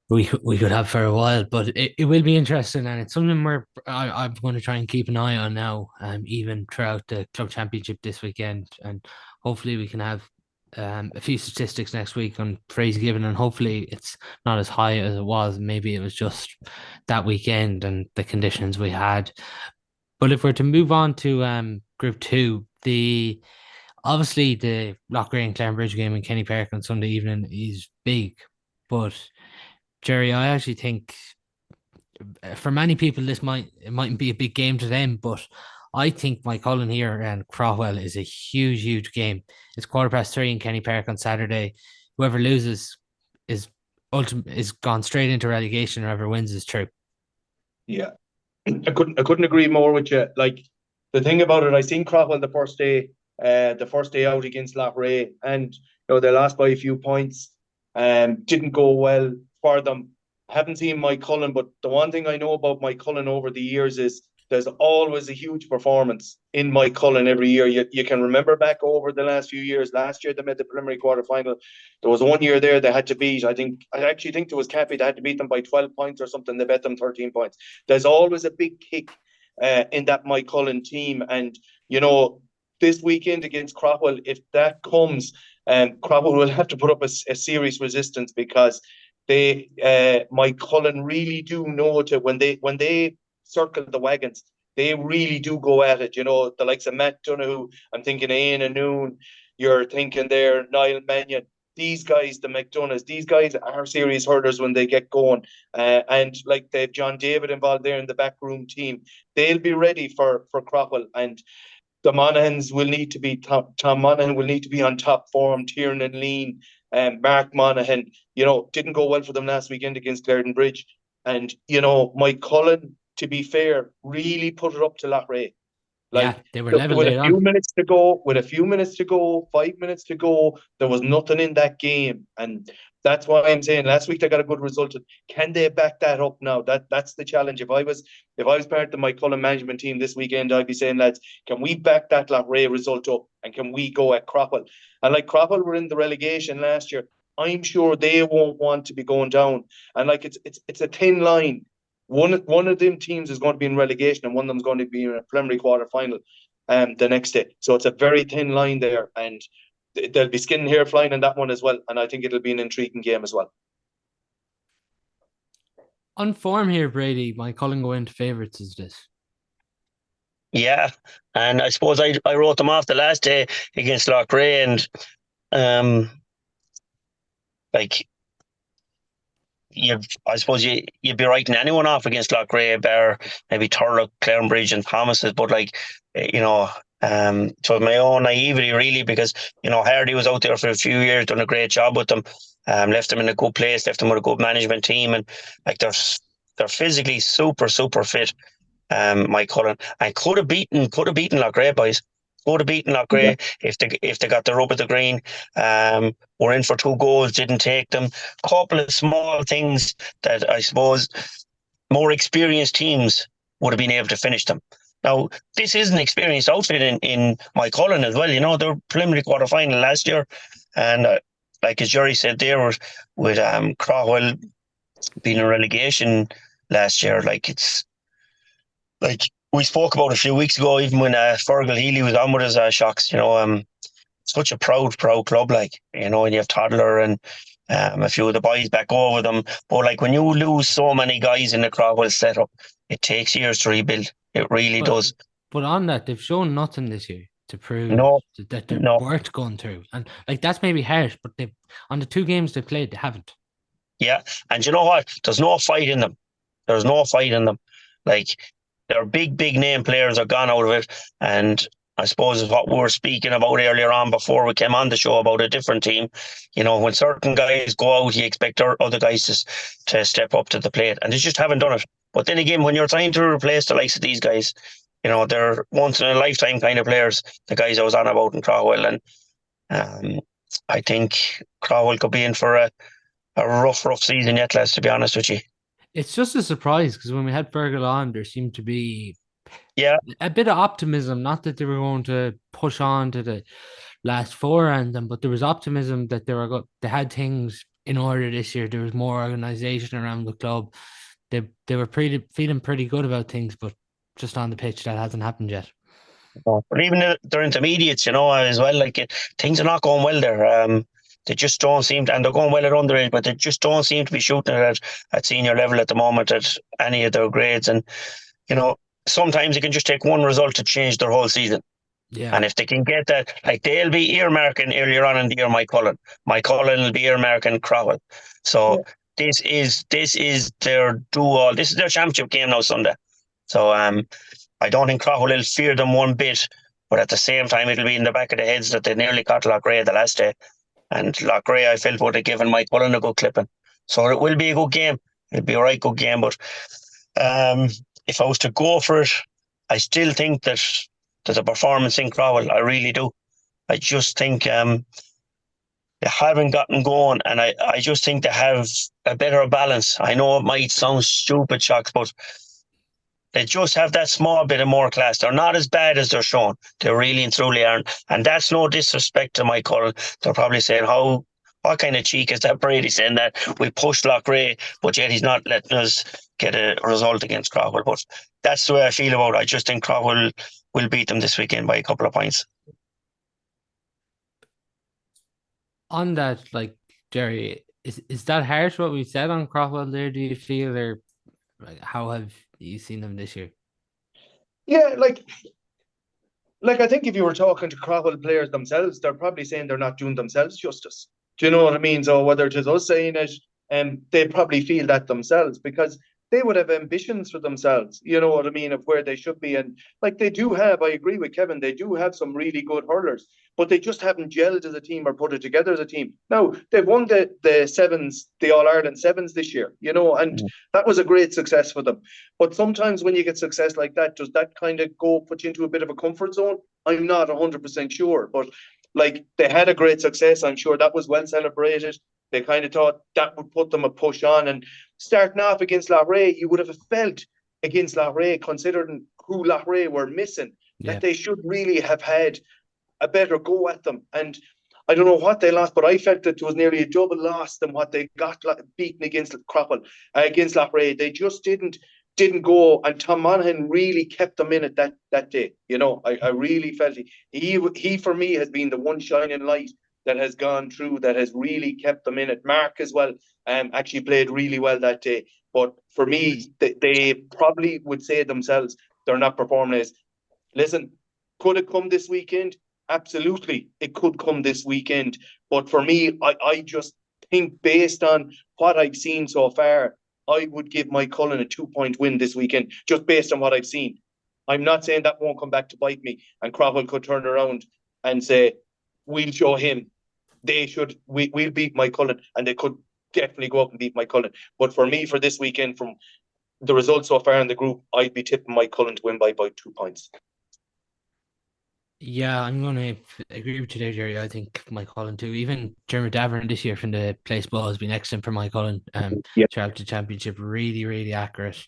we could have for a while, but it will be interesting, and it's something I'm going to try and keep an eye on now, even throughout the club championship this weekend, and hopefully we can have a few statistics next week on praise given, and hopefully it's not as high as it was. Maybe it was just that weekend and the conditions we had. But if we're to move on to Group 2, obviously the Loughrea and Clarinbridge game in Kenny Park on Sunday evening is big, but Gerry, I actually think for many people it mightn't be a big game to them, but I think Moycullen here and Craughwell is a huge game. It's 3:15 in Kenny Park on Saturday. Whoever loses is gone straight into relegation. Whoever wins is through. Yeah, I couldn't agree more with you. Like, the thing about it, I seen Craughwell the first day out against Loughrea, and they lost by a few points. Didn't go well for them. Haven't seen Moycullen, but the one thing I know about Moycullen over the years is there's always a huge performance in Moycullen every year. You can remember back over the last few years. Last year they made the preliminary quarterfinal. There was one year there they had to beat. I actually think it was Cappy. They had to beat them by 12 points or something. They bet them 13 points. There's always a big kick in that Moycullen team, and this weekend against Craughwell, if that comes, Craughwell will have to put up a serious resistance, because Moycullen really do know when they circle the wagons, they really do go at it. The likes of Matt Donoghue, I'm thinking Ian Anoon, you're thinking there Niall Mannion. These guys, the McDonoughs, these guys are serious hurlers when they get going. And like they've John David involved there in the backroom team, they'll be ready for Craughwell. And the Monaghan's will need to be Tom Monaghan will need to be on top form. Tiernan Lean and Mark Monaghan, didn't go well for them last weekend against Clarinbridge. And, Moycullen, to be fair, really put it up to Loughrea. Like, yeah, they were level with a few minutes to go, 5 minutes to go, there was nothing in that game. And that's why I'm saying last week they got a good result. Can they back that up now? That's the challenge. If I was part of the Moycullen management team this weekend, I'd be saying, lads, can we back that Loughrea result up, and can we go at Craughwell? And like Craughwell were in the relegation last year, I'm sure they won't want to be going down. And like it's a thin line. One of them teams is going to be in relegation, and one of them is going to be in a preliminary quarter final. the next day. So it's a very thin line there, and there'll be skin and hair flying in that one as well. And I think it'll be an intriguing game as well. On form here, Brady, Moycullen go into favourites is this. Yeah, and I suppose I wrote them off the last day against Loughrea, and like I suppose you'd be writing anyone off against Loughrea, bar maybe Turloughmore, Clarinbridge, and Thomas's, but to my own naivety really, because Hardy was out there for a few years, done a great job with them, left them in a good place, left them with a good management team, and like they're physically super fit. Moycullen, and could have beaten Loughrea, boys. Could have beaten Loughrea if they got the rub of the green. Were in for 2 goals, didn't take them. Couple of small things that I suppose more experienced teams would have been able to finish them. Now, this is an experienced outfit in Moycullen as well. They were preliminary quarter final last year, and like as Gerry said, they were with Craughwell being in relegation last year. Like we spoke about a few weeks ago, even when Fergal Healy was on with us, Shocks, such a proud club, and you have Toddler and a few of the boys back over them. But like when you lose so many guys in the Craughwell setup, it takes years to rebuild. It really does. But on that, they've shown nothing this year to prove that they're worth going through. And like that's maybe harsh, but they on the 2 games they played, they haven't. Yeah, and you know what? There's no fight in them. Like, their big name players are gone out of it, and I suppose what we were speaking about earlier on before we came on the show about a different team. When certain guys go out, you expect other guys to step up to the plate, and they just haven't done it. But then again, when you're trying to replace the likes of these guys, they're once in a lifetime kind of players, the guys I was on about in Craughwell, and I think Craughwell could be in for a rough season yet, lads, to be honest with you. It's just a surprise because when we had Fergal on, there seemed to be a bit of optimism. Not that they were going to push on to the last 4 and them, but there was optimism that they had things in order this year. There was more organisation around the club. They were feeling pretty good about things, but just on the pitch that hasn't happened yet. But even their intermediates, as well, things are not going well there. They just don't seem to, and they're going well at underage, but they just don't seem to be shooting it at senior level at the moment at any of their grades. And, sometimes it can just take one result to change their whole season. Yeah. And if they can get that, they'll be earmarking earlier on in the year Moycullen. Moycullen will be earmarking Craughwell. So this is their do-all. This is their championship game now Sunday. So I don't think Craughwell will fear them one bit, but at the same time, it'll be in the back of the heads that they nearly caught Loughrea the last day. And Loughrea, I felt, would have given Moycullen a good clipping. So it will be a good game. It'll be a right good game. But if I was to go for it, I still think that there's a performance in Craughwell. I really do. I just think they haven't gotten going, and I just think they have a better balance. I know it might sound stupid, Shocks, but they just have that small bit of more class. They're not as bad as they're shown. They really and truly aren't. And that's no disrespect to Moycullen. They're probably saying, what kind of cheek is that Brady saying that we pushed Loughrea, but yet he's not letting us get a result against Craughwell. But that's the way I feel about it. I just think Craughwell will beat them this weekend by a couple of points. On that, Gerry, is that harsh what we said on Craughwell there? Do you feel they're how have you seen them this year? Yeah, I think if you were talking to Craughwell players themselves, they're probably saying they're not doing themselves justice. Do you know what I mean? So whether it is us saying it, they probably feel that themselves because they would have ambitions for themselves, you know what I mean, of where they should be. And they do have, I agree with Kevin, they do have some really good hurlers, but they just haven't gelled as a team or put it together as a team. Now, they've won the sevens, the All-Ireland sevens this year, and that was a great success for them. But sometimes when you get success like that, does that kind of put you into a bit of a comfort zone? I'm not 100% sure, but they had a great success. I'm sure that was well celebrated. They kind of thought that would put them a push on. And starting off against Loughrea, you would have felt against Loughrea, considering who Loughrea were missing, that they should really have had a better go at them. And I don't know what they lost, but I felt that it was nearly a double loss than what they got beaten against Craughwell, against Loughrea. They just didn't didn't go, and Tom Monaghan really kept them in it that day. You know, I really felt he for me has been the one shining light that has gone through, that has really kept them in it. Mark as well, actually played really well that day. But for me, they probably would say themselves they're not performing as. Listen, could it come this weekend? Absolutely, it could come this weekend. But for me, I just think based on what I've seen so far, I would give Moycullen a 2-point win this weekend, just based on what I've seen. I'm not saying that won't come back to bite me, and Craughwell could turn around and say, we'll show him. We'll beat Moycullen, and they could definitely go up and beat Moycullen. But for me, for this weekend, from the results so far in the group, I'd be tipping Moycullen to win by about 2 points. Yeah, I'm going to agree with you there, Gerry. I think Moycullen too. Even Dermot Davern this year from the place ball has been excellent for Moycullen. Throughout the championship, really, really accurate.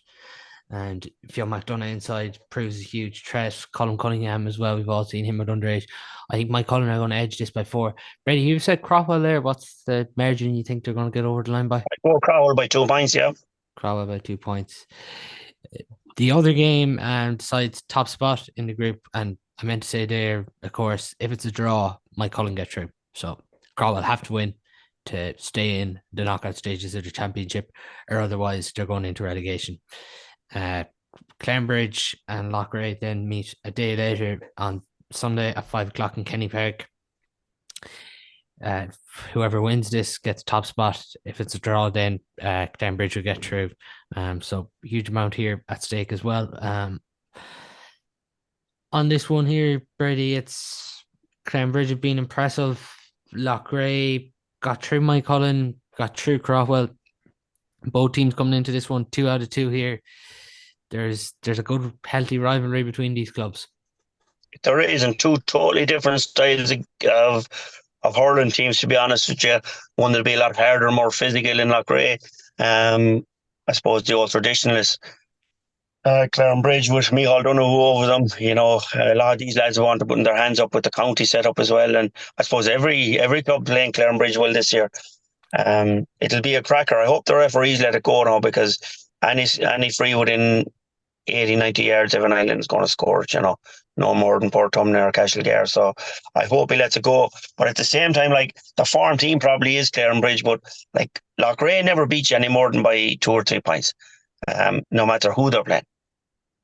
And Fionn McDonough inside proves a huge threat. Colin Cunningham as well. We've all seen him at underage. I think Moycullen are going to edge this by 4. Brady, you said Craughwell there. What's the margin you think they're going to get over the line by? I go Craughwell by 2 points, yeah. Craughwell by 2 points. The other game decides top spot in the group, and I meant to say there, of course, if it's a draw, Moycullen get through. So Craughwell have to win to stay in the knockout stages of the championship, or otherwise they're going into relegation. Clarinbridge and Loughrea then meet a day later on Sunday at 5 o'clock in Kenny Park. Whoever wins this gets top spot. If it's a draw, then Clarinbridge will get through. So huge amount here at stake as well. On this one here, Brady, it's Clarinbridge have been impressive. Loughrea got through Moycullen, got through Craughwell. Both teams coming into this one 2 out of 2 here. There's a good healthy rivalry between these clubs. There isn't, two totally different styles of hurling teams, to be honest with you. One that'll be a lot harder, more physical in Loughrea. I suppose the old traditionalists. Clarinbridge with Micheal Donoghue over them. You know, a lot of these lads want to put their hands up with the county setup as well. And I suppose every club playing Clarinbridge will this year. It'll be a cracker. I hope the referees let it go now, because any free within 80, 90 yards of an island is going to score it, you know. No more than Portumna or Castlegar. So I hope he lets it go. But at the same time, like, the farm team probably is Clarinbridge, but like Loughrea never beat you any more than by 2 or 3 points. No matter who they're playing.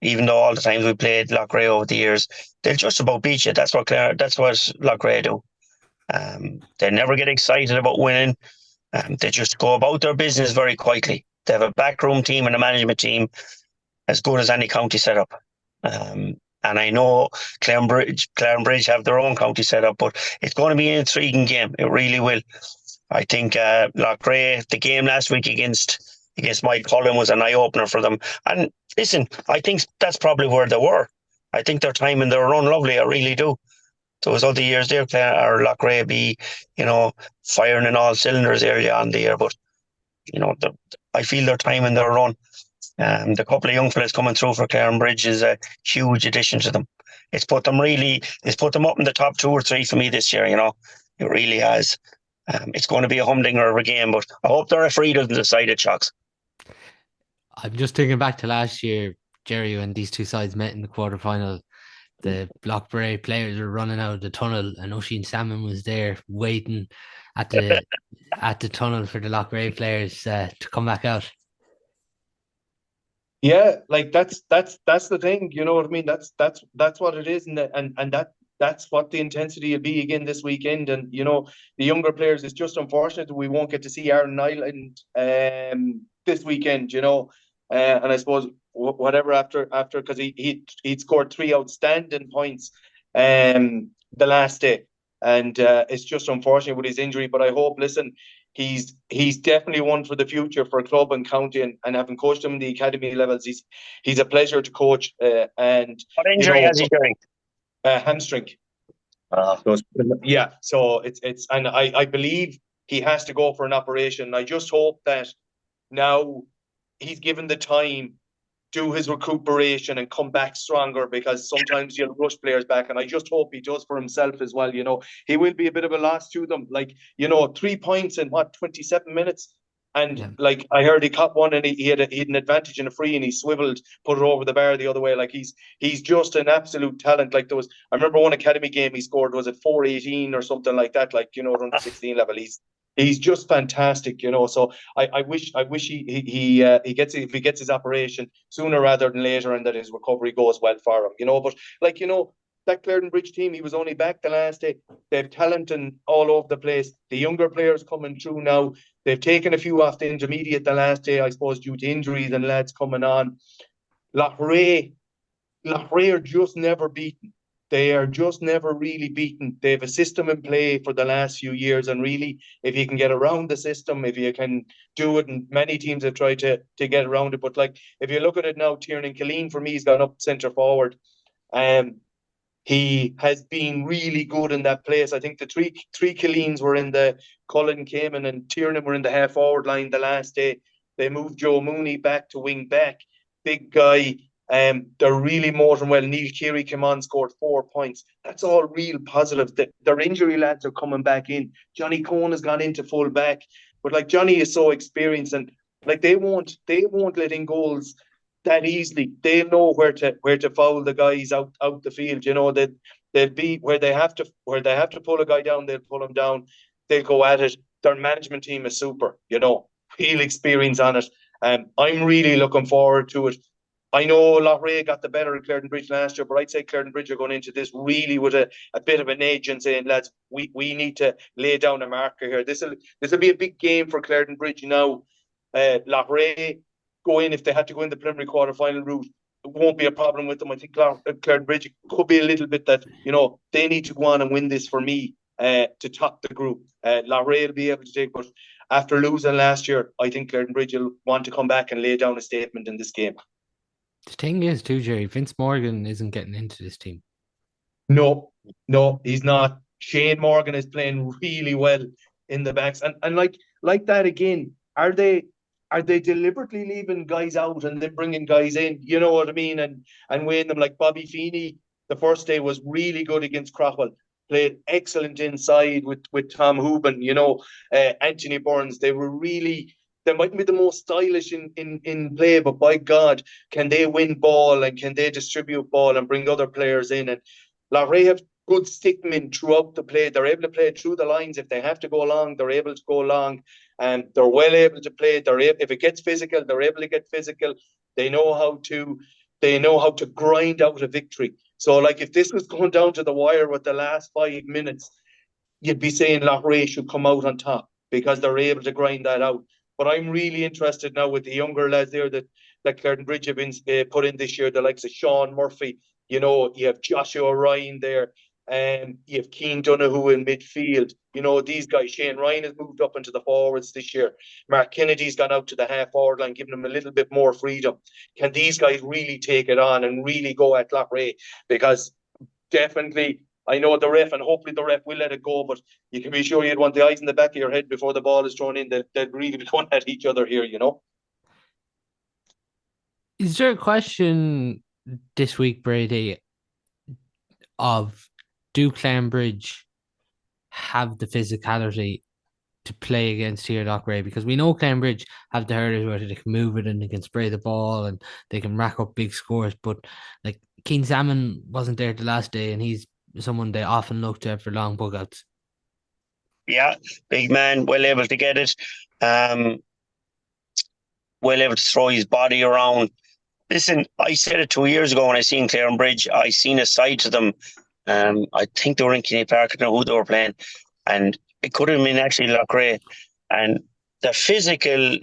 Even though all the times we played Loughrea over the years, they'll just about beat you. That's what Loughrea do. They never get excited about winning. They just go about their business very quietly. They have a backroom team and a management team as good as any county setup. And I know Clarinbridge have their own county setup, but it's going to be an intriguing game. It really will. I think Loughrea, the game last week against Moycullen was an eye-opener for them. And listen, I think that's probably where they were. I think their time in their run lovely, I really do. Those other years there, Loughrea be, you know, firing in all cylinders early on the year, but, you know, I feel their time in their run. The couple of young fellas coming through for Clarinbridge is a huge addition to them. It's put them up in the top 2 or 3 for me this year, you know. It really has. It's going to be a humdinger of a game, but I hope the referee doesn't decide it, shocks. I'm just thinking back to last year, Gerry, when these two sides met in the quarterfinal. The Loughrea players were running out of the tunnel, and Oisin Salmon was there waiting at the tunnel for the Loughrea players to come back out. Yeah, like that's the thing, you know what I mean? That's what it is, and that's what the intensity will be again this weekend. And you know, the younger players, it's just unfortunate that we won't get to see Aaron Island this weekend, you know. And I suppose whatever after because he'd scored 3 outstanding points the last day, and it's just unfortunate with his injury. But I hope, listen, he's definitely one for the future for club and county, and having coached him in the academy levels, he's a pleasure to coach. And what injury has he doing? Hamstring. Yeah, so it's and I believe he has to go for an operation. I just hope that now he's given the time, do his recuperation and come back stronger, because sometimes you'll rush players back, and I just hope he does for himself as well. You know, he will be a bit of a loss to them. Like, you know, 3 points in 27 minutes. And like I heard he caught one and he had an advantage in a free and he swiveled, put it over the bar the other way. Like he's just an absolute talent. Like I remember one academy game he scored, was it 418 or something like that? Like, under 16 level. He's just fantastic, So I wish he gets, if he gets his operation sooner rather than later, and that his recovery goes well for him, But that Clarinbridge team, he was only back the last day. They have talent all over the place. The younger players coming through now. They've taken a few off the intermediate the last day, I suppose, due to injuries and lads coming on. Loughrea are just never beaten. They are just never really beaten. They have a system in play for the last few years, and really, if you can get around the system, if you can do it, and many teams have tried to get around it, but like if you look at it now, Tiernan Killeen for me has gone up centre forward. He has been really good in that place. I think the three Killeens were in the Cullen, Cayman, and Tiernan were in the half forward line the last day. They moved Joe Mooney back to wing back. Big guy. They're really motoring well. Neil Keary came on, scored 4 points. That's all real positive. Their injury lads are coming back in. Johnny Cohn has gone into full back. But like Johnny is so experienced, and like they won't let in goals that easily. They'll know where to foul the guys out the field. They'll be where they have to pull a guy down, they'll pull him down. They'll go at it. Their management team is super, real experience on it. I'm really looking forward to it. I know Loughrea got the better of Clarinbridge last year, but I'd say Clarinbridge are going into this really with a bit of an edge and saying, lads, we need to lay down a marker here. This will be a big game for Clarinbridge now. Loughrea go in, if they had to go in the preliminary quarter-final route, it won't be a problem with them. I think Clarinbridge could be a little bit that, they need to go on and win this for me to top the group. Loughrea will be able to take, but after losing last year, I think Clarinbridge will want to come back and lay down a statement in this game. The thing is, too, Jerry, Vince Morgan isn't getting into this team. No, he's not. Shane Morgan is playing really well in the backs. And like that again, are they deliberately leaving guys out and then bringing guys in? You know what I mean? And weighing them, like Bobby Feeney, the first day was really good against Craughwell. Played excellent inside with Tom Hooban, Anthony Burns. They mightn't be the most stylish in play, but by God, can they win ball and can they distribute ball and bring other players in? And Loughrea have good stickmen throughout the play. They're able to play through the lines. If they have to go long, they're able to go long. And they're well able to play. If it gets physical, they're able to get physical. They know how to grind out a victory. So, like, if this was going down to the wire with the last 5 minutes, you'd be saying Loughrea should come out on top because they're able to grind that out. But I'm really interested now with the younger lads there that Clarinbridge have been put in this year, the likes of Sean Murphy. You have Joshua Ryan there, and you have Micheal Donoghue in midfield. These guys. Shane Ryan has moved up into the forwards this year. Mark Kennedy's gone out to the half forward line, giving them a little bit more freedom. Can these guys really take it on and really go at Loughrea? Because definitely, I know the ref, and hopefully the ref will let it go, but you can be sure you'd want the eyes in the back of your head before the ball is thrown in. They'd really be going at each other here, Is there a question this week, Brady, of do Clarinbridge have the physicality to play against here at Loughrea? Because we know Clarinbridge have the hurdles where they can move it and they can spray the ball and they can rack up big scores, but like Keen Salmon wasn't there the last day and he's someone they often look to for long bugouts. Yeah, big man, well able to get it, well able to throw his body around. Listen, I said it 2 years ago when I seen Clarinbridge. I seen a side to them. I think they were in Kinney Park. I don't know who they were playing, and it could have been actually Loughrea. And the physical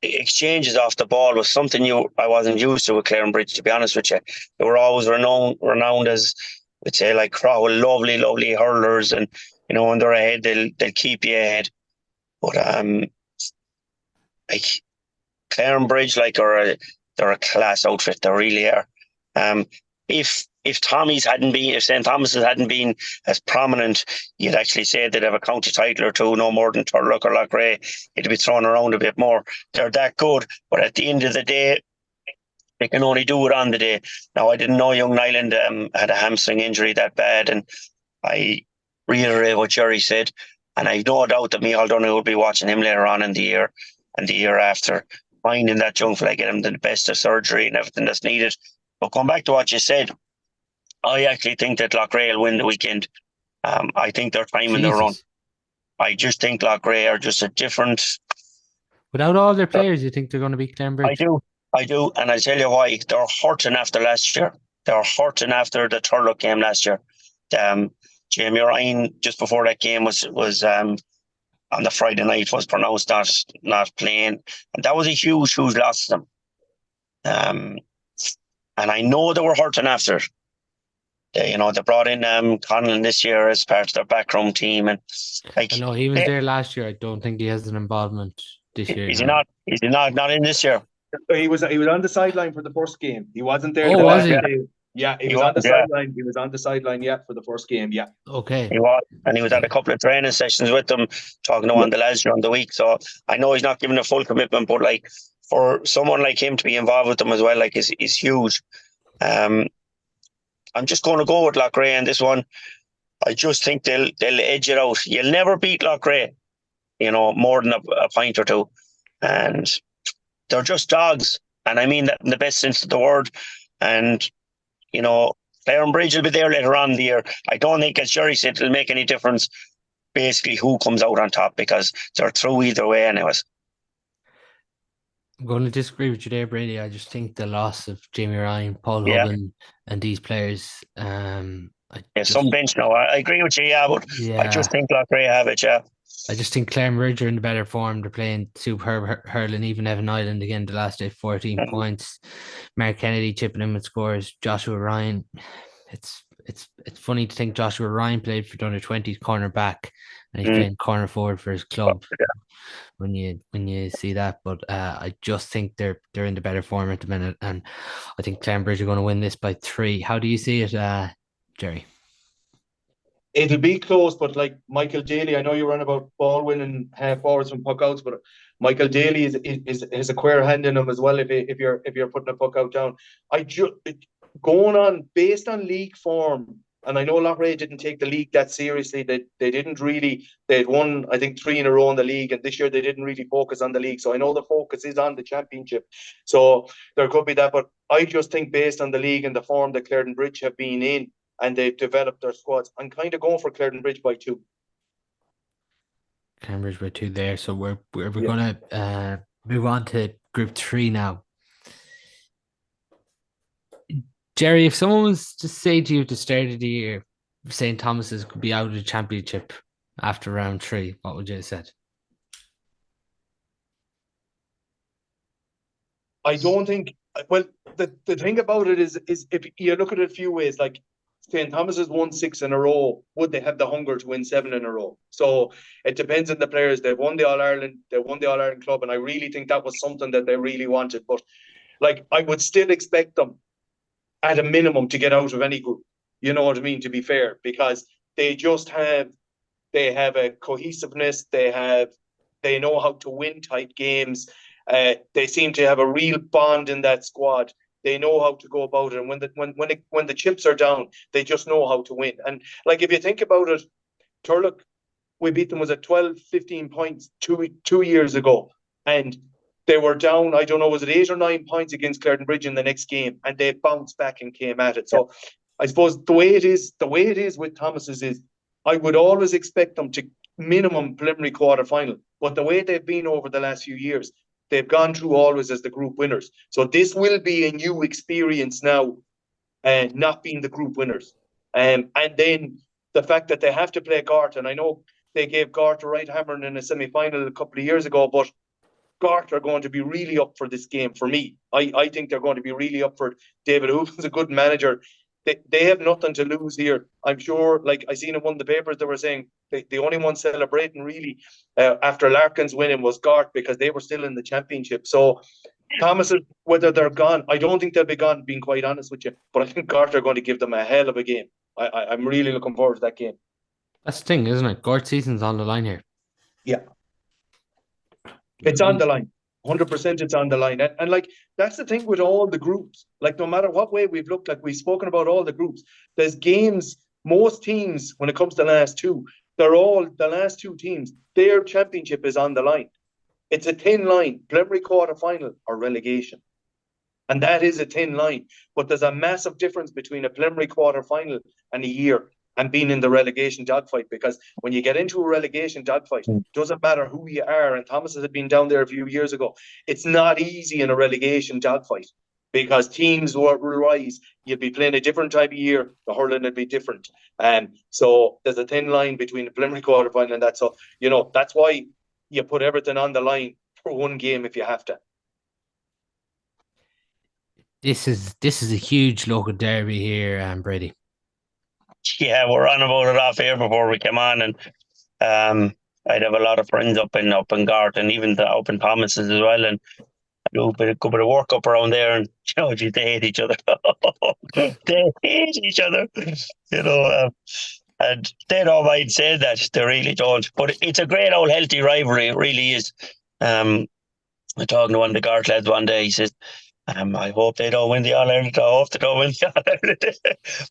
exchanges off the ball was something I wasn't used to with Clarinbridge, to be honest with you. They were always renowned as, we'd say, like Craughwell, lovely hurlers, and when they're ahead, they'll keep you ahead. But like Clarinbridge, like they're a class outfit. They really are. If St. Thomas's hadn't been as prominent, you'd actually say they'd have a county title or two, no more than Turloughmore or Loughrea. It'd be thrown around a bit more. They're that good, but at the end of the day, they can only do it on the day. Now, I didn't know young Nyland had a hamstring injury that bad, and I reiterate what Gerry said, and I've no doubt that Micheal Donoghue will be watching him later on in the year. and the year after, finding that young fella, get him the best of surgery and everything that's needed. But going back to what you said, I actually think that Loughrea will win the weekend. I think they're timing their run. I just think Loughrea are just a different... Without all their players, you think they're going to beat Clarinbridge? I do, and I tell you why. They're hurting after last year. They're hurting after the Turloughmore game last year. Jamie Ryan, just before that game, was on the Friday night, was pronounced not playing, and that was a huge loss to them. And I know they were hurting after it. They brought in Conlon this year as part of their backroom team, and I know he was there last year. I don't think he has an involvement this year. Is he not? Is he not in this year? He was on the sideline for the first game. He wasn't there. Oh, was he? Yeah, he was on the sideline. He was on the sideline, for the first game. Yeah. Okay. He was, and he was at a couple of training sessions with them, talking to one of the lads during the week. So I know he's not giving a full commitment, but like for someone like him to be involved with them as well, like is huge. I'm just going to go with Loughrea in this one. I just think they'll edge it out. You'll never beat Loughrea, more than a point or two, and they're just dogs. And I mean that in the best sense of the word. And Clarinbridge will be there later on in the year. I don't think, as Gerry said, it'll make any difference basically who comes out on top, because they're through either way anyways. I'm going to disagree with you there, Brady. I just think the loss of Jamie Ryan, Paul Hogan, and these players. Some bench now. I agree with you, but I just think Loughrea have it, I just think Clarinbridge are in the better form. They're playing superb hurling, even Evan Island again the last day, 14 points. Mark Kennedy chipping in with scores. Joshua Ryan. It's funny to think Joshua Ryan played for the under-20s corner back, and he's playing corner forward for his club. When you see that, but I just think they're in the better form at the minute, and I think Clarinbridge are going to win this by 3. How do you see it, Gerry? It'll be close, but like Michael Daly, I know you run about ball winning half forwards from puck outs, but Michael Daly is a queer hand in him as well. If you're putting a puck out down, going on based on league form. And I know Loughrea didn't take the league that seriously. They didn't really. They had won, I think, 3 in a row in the league, and this year they didn't really focus on the league. So I know the focus is on the championship. So there could be that, but I just think based on the league and the form that Clarinbridge have been in, and they've developed their squads, I'm kind of going for Clarinbridge by 2. Clarinbridge by 2 there. So we're going to move on to Group 3 now. Gerry, if someone was to say to you at the start of the year, St. Thomas's could be out of the championship after round 3, what would you have said? I don't think. Well, the thing about it is if you look at it a few ways, like St. Thomas's won 6 in a row, would they have the hunger to win 7 in a row? So it depends on the players. They've won the All-Ireland, club, and I really think that was something that they really wanted. But like, I would still expect them at a minimum to get out of any group. You know what I mean? To be fair, because they have a cohesiveness. They know how to win tight games. They seem to have a real bond in that squad. They know how to go about it. And when the chips are down, they just know how to win. And like, if you think about it, Turloughmore, we beat them, was at 12, 15 points two years ago. And they were down, I don't know, was it 8 or 9 points against Clarinbridge in the next game, and they bounced back and came at it. So I suppose the way it is with Thomas's is, I would always expect them to minimum preliminary quarter final. But the way they've been over the last few years, they've gone through always as the group winners. So this will be a new experience now, not being the group winners. And then the fact that they have to play Gort, and I know they gave Gort a right hammering in a semi-final a couple of years ago, but Gort are going to be really up for this game for me. I think they're going to be really up for it. David Hooven's a good manager. They have nothing to lose here. I'm sure, like I seen in one of the papers, they were saying the only one celebrating really after Larkin's winning was Gort, because they were still in the championship. So Thomas, whether they're gone, I don't think they'll be gone, being quite honest with you. But I think Gort are going to give them a hell of a game. I'm really looking forward to that game. That's the thing, isn't it? Gort season's on the line here. Yeah. It's on the line. 100% it's on the line. And like, that's the thing with all the groups. Like, no matter what way we've looked, like we've spoken about all the groups, there's games, most teams, when it comes to the last 2 teams, their championship is on the line. It's a thin line, preliminary quarter-final or relegation. And that is a thin line. But there's a massive difference between a preliminary quarter-final and a year and being in the relegation dogfight, because when you get into a relegation dogfight, it doesn't matter who you are. And Thomas had been down there a few years ago. It's not easy in a relegation dogfight because teams will rise. You'd be playing a different type of year. The hurling would be different. So there's a thin line between the preliminary quarter-final and that. So, that's why you put everything on the line for one game if you have to. This is a huge local derby here, Brady. Yeah, we're on about it off air before we came on, and I'd have a lot of friends up in Gort and even up in Thomas's as well, and I do a good bit of work up around there, and they hate each other. They hate each other, and they don't mind saying that. They really don't. But it's a great old healthy rivalry. It really is. I was talking to one of the Gort lads one day. He says, I hope they don't win the All-Ireland. I hope they don't win the All-Ireland.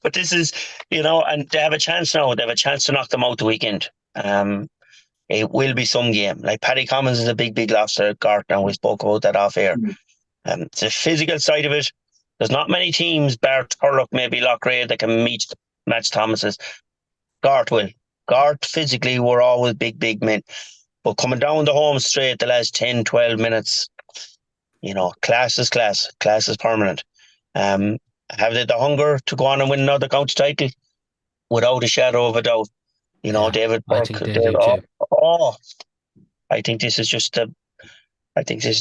But this is, and they have a chance now. They have a chance to knock them out the weekend. It will be some game. Like Paddy Commons is a big loss to Gort now. We spoke about that off air. It's a physical side of it. There's not many teams, bar Turloughmore, maybe Loughrea, that can match Thomas's. Gort will. Gort physically were always big men. But coming down the home straight the last 10, 12 minutes, class is class. Class is permanent. Have they the hunger to go on and win another county title? Without a shadow of a doubt. David Burke. I think they do too. I think this is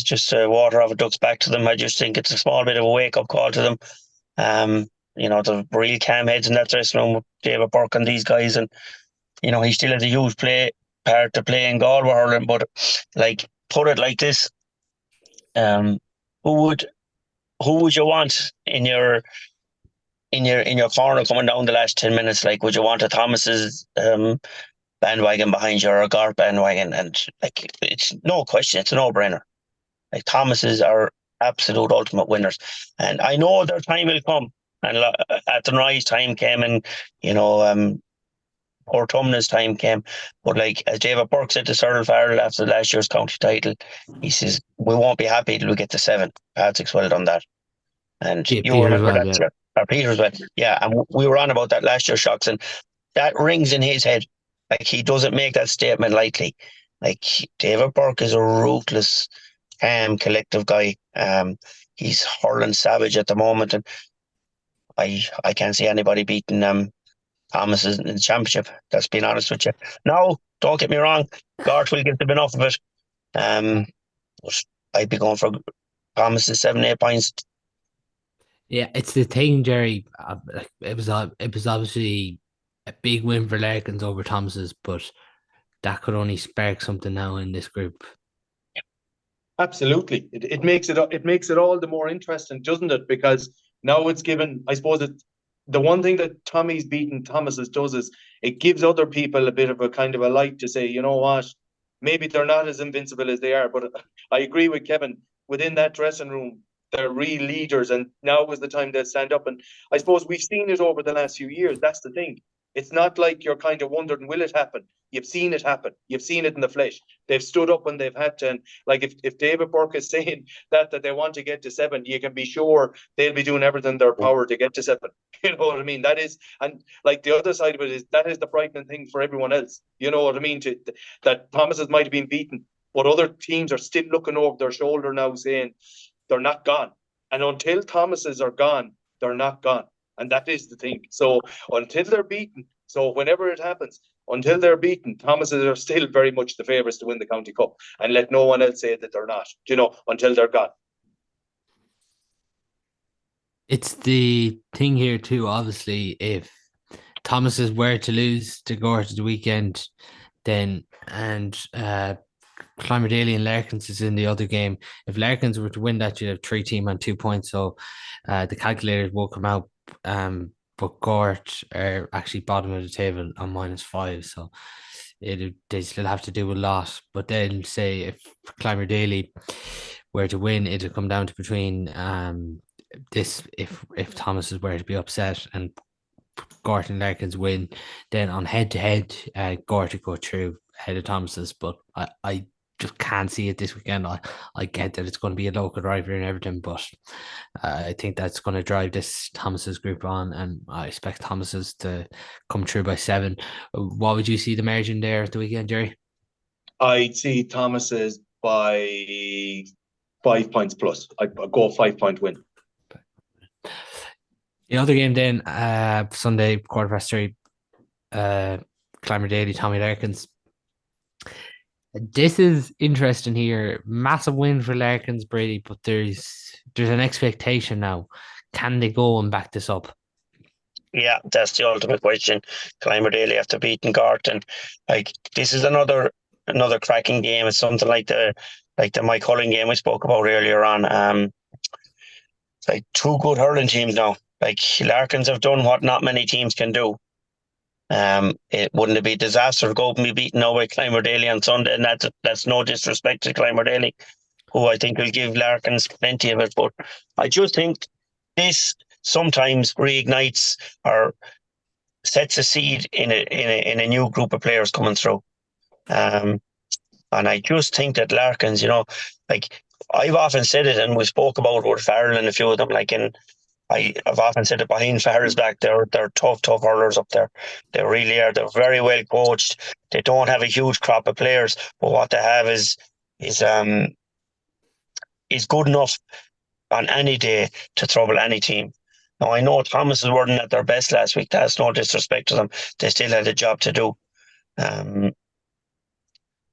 just water off a duck's back to them. I just think it's a small bit of a wake-up call to them. The real calm heads in that dressing room with David Burke and these guys, and he still has a huge part to play in Galway hurling. But put it like this: who would you want in your corner coming down the last 10 minutes? Like, would you want a Thomas's bandwagon behind you or a Gort bandwagon? And it's no question, it's a no-brainer. Like, Thomas's are absolute ultimate winners, and I know their time will come. And Athenry's time came, and Portumna's time came. But as David Burke said to Cyril Farrell after last year's county title, he says, we won't be happy till we get to 7. Patrick's well done that. And you remember that, yeah. Or Peter's well. Yeah, and we were on about that last year, Shocks, and that rings in his head. He doesn't make that statement lightly. David Burke is a ruthless, collective guy. He's hurling savage at the moment, and I can't see anybody beating Thomas in the championship. That's being honest with you. No, don't get me wrong. Gort will give them enough of it. But I'd be going for Thomas's 7-8 points. Yeah, it's the thing, Gerry. It was obviously a big win for Larkins over Thomas's, but that could only spark something now in this group. Absolutely, it makes it all the more interesting, doesn't it? Because now it's given, I suppose, the one thing that Tommy's beating Thomas's does is it gives other people a bit of a kind of a light to say, you know what, maybe they're not as invincible as they are. But I agree with Kevin. Within that dressing room, they're real leaders, and now is the time they'll stand up. And I suppose we've seen it over the last few years. That's the thing. It's not like you're kind of wondering, will it happen? You've seen it happen. You've seen it in the flesh. They've stood up when they've had to. And if David Burke is saying that they want to get to 7, you can be sure they'll be doing everything in their power to get to 7. You know what I mean? That is, and the other side of it is, that is the frightening thing for everyone else. You know what I mean? That Thomas's might have been beaten, but other teams are still looking over their shoulder now saying they're not gone. And until Thomas's are gone, they're not gone. And that is the thing. So until they're beaten, so whenever it happens, until they're beaten, Thomas's are still very much the favourites to win the county cup. And let no one else say that they're not, until they're gone. It's the thing here too, obviously, if Thomas's were to lose to Gort the weekend, then, and Clonmerdale and Larkins is in the other game. If Larkins were to win that, you'd have 3 teams on 2 points. So the calculators will come out. But Gort are actually bottom of the table on -5. So they still have to do a lot. But then, say if Clonmerdale were to win, it'd come down to between if Thomas's were to be upset and Gort and Larkins win, then on head to head, Gort would go through ahead of Thomas's. But I just can't see it this weekend. I get that it's going to be a local rivalry and everything, but I think that's going to drive this Thomas's group on, and I expect Thomas's to come through by 7. What would you see the margin there at the weekend, Gerry? I'd see Thomas's by 5 points plus. I'd go 5-point win. The other game then, Sunday, 3:15, Clymer Daly, Tommy Larkins. This is interesting here. Massive win for Larkins, Brady, but there's an expectation now. Can they go and back this up? Yeah, that's the ultimate question. Clymer Daly after beating Gort, and like this is another cracking game. It's something like the Moycullen game we spoke about earlier on. It's like two good hurling teams now. Like Larkins have done what not many teams can do. It wouldn't be a disaster to go and be beaten now by Clymer Daly on Sunday, and that's no disrespect to Clymer Daly, who I think will give Larkins plenty of it. But I just think this sometimes reignites or sets a seed in a new group of players coming through. And I just think that Larkins, like I've often said it, and we spoke about with Farrell and a few of them, I've often said it behind Farrell's back, they're tough hurlers up there. They really are. They're very well coached. They don't have a huge crop of players, but what they have is good enough on any day to trouble any team. Now I know Thomas weren't at their best last week. That's no disrespect to them. They still had a job to do.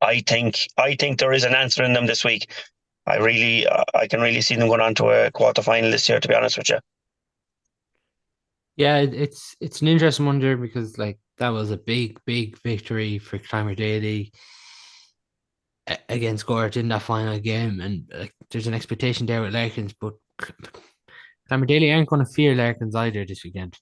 I think there is an answer in them this week. I can really see them going on to a quarter-final this year, to be honest with you. Yeah, it's an interesting one there because that was a big victory for Clymer Daly against Gort in that final game, and there's an expectation there with Larkins, but Clymer Daly aren't going to fear Larkins either this weekend.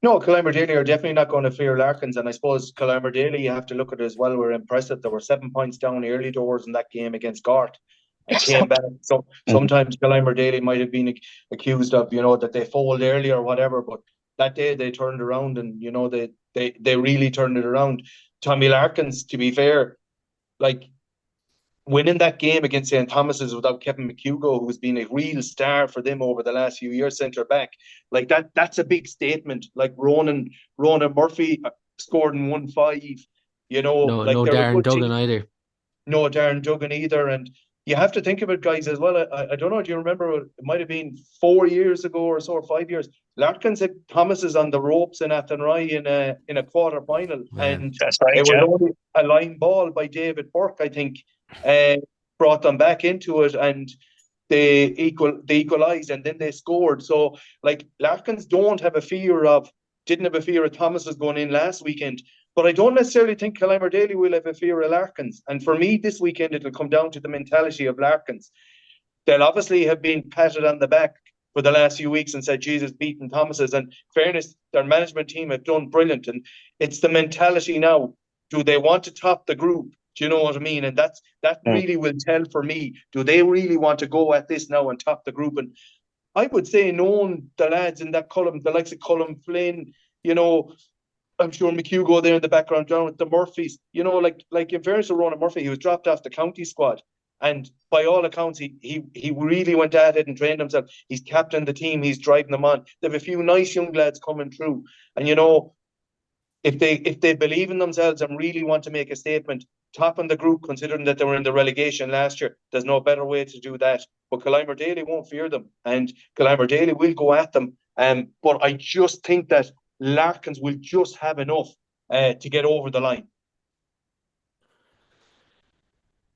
No, Clymer Daly are definitely not going to fear Larkins, and I suppose Clymer Daly, you have to look at it as well. We're impressive. There were 7 points down early doors in that game against Gort and came back. So sometimes Clymer Daly might have been accused of, that they fold early or whatever, but that day they turned around and, they really turned it around. Tommy Larkins, to be fair, winning that game against St. Thomas's without Kevin McHugo, who's been a real star for them over the last few years, centre back, that's a big statement. Like Ronan Murphy scored in 1-5, No Darren Duggan either. No Darren Duggan either. And you have to think of it, guys, as well. I don't know, do you remember, it might have been 4 years ago or so, or 5 years, Larkins had Thomas's on the ropes in Athenry in a quarter final. Yeah. And that's right, it was only a line ball by David Burke, I think, brought them back into it, and they equalised, and then they scored. So Larkins didn't have a fear of Thomas's going in last weekend, but I don't necessarily think Clymer Daly will have a fear of Larkins. And for me this weekend it'll come down to the mentality of Larkins. They'll obviously have been patted on the back for the last few weeks and said, Jesus, beating Thomas's, and fairness, their management team have done brilliant, and it's the mentality now. Do they want to top the group? Do you know what I mean? And that really will tell for me. Do they really want to go at this now and top the group? And I would say, knowing the lads in that column, the likes of Colin Flynn, I'm sure McHugo there in the background down with the Murphys, like in fairness to Ronan Murphy, he was dropped off the county squad. And by all accounts, he really went at it and trained himself. He's captained the team. He's driving them on. They have a few nice young lads coming through. And, if they believe in themselves and really want to make a statement, topping the group, considering that they were in the relegation last year, there's no better way to do that. But Clymer Daly won't fear them, and Clymer Daly will go at them. But I just think that Larkins will just have enough to get over the line.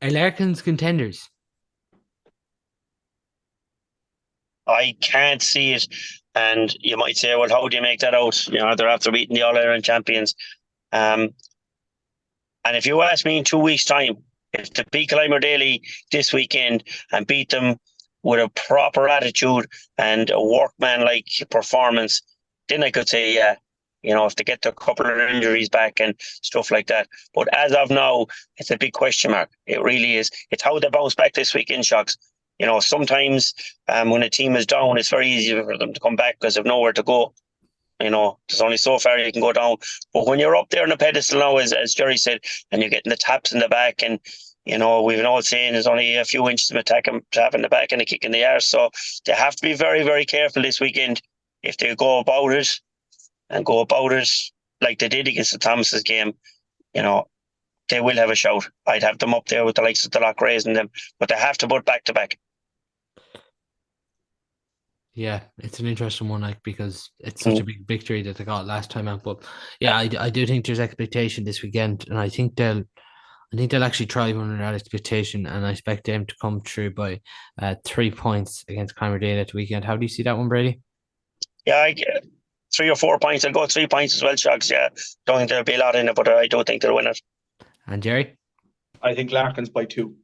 Are Larkins contenders? I can't see it. And you might say, well, how do you make that out? They're after beating the All-Ireland champions. And if you ask me in 2 weeks' time, if they beat Clymer Daly this weekend and beat them with a proper attitude and a workman-like performance, then I could say, yeah, if they get a couple of injuries back and stuff like that. But as of now, it's a big question mark. It really is. It's how they bounce back this weekend, Shocks. Sometimes when a team is down, it's very easy for them to come back because they've nowhere to go. There's only so far you can go down. But when you're up there on the pedestal now, as Gerry said, and you're getting the taps in the back and We've an old saying, there's only a few inches of attack and tap in the back and a kick in the arse. So they have to be very, very careful this weekend if they go about it like they did against the Thomas's game. They will have a shout. I'd have them up there with the likes of the Loch raising them, but they have to put back to back. Yeah, it's an interesting one, because it's such a big victory that they got last time out. But yeah, I do think there's expectation this weekend, and I think they'll actually thrive under that expectation, and I expect them to come through by 3 points against Clarinbridge at the weekend. How do you see that one, Brady? Yeah, I get 3 or 4 points. I'll go 3 points as well, Chugs. Yeah, don't think there'll be a lot in it, but I do think they'll win it. And Gerry? I think Larkin's by 2.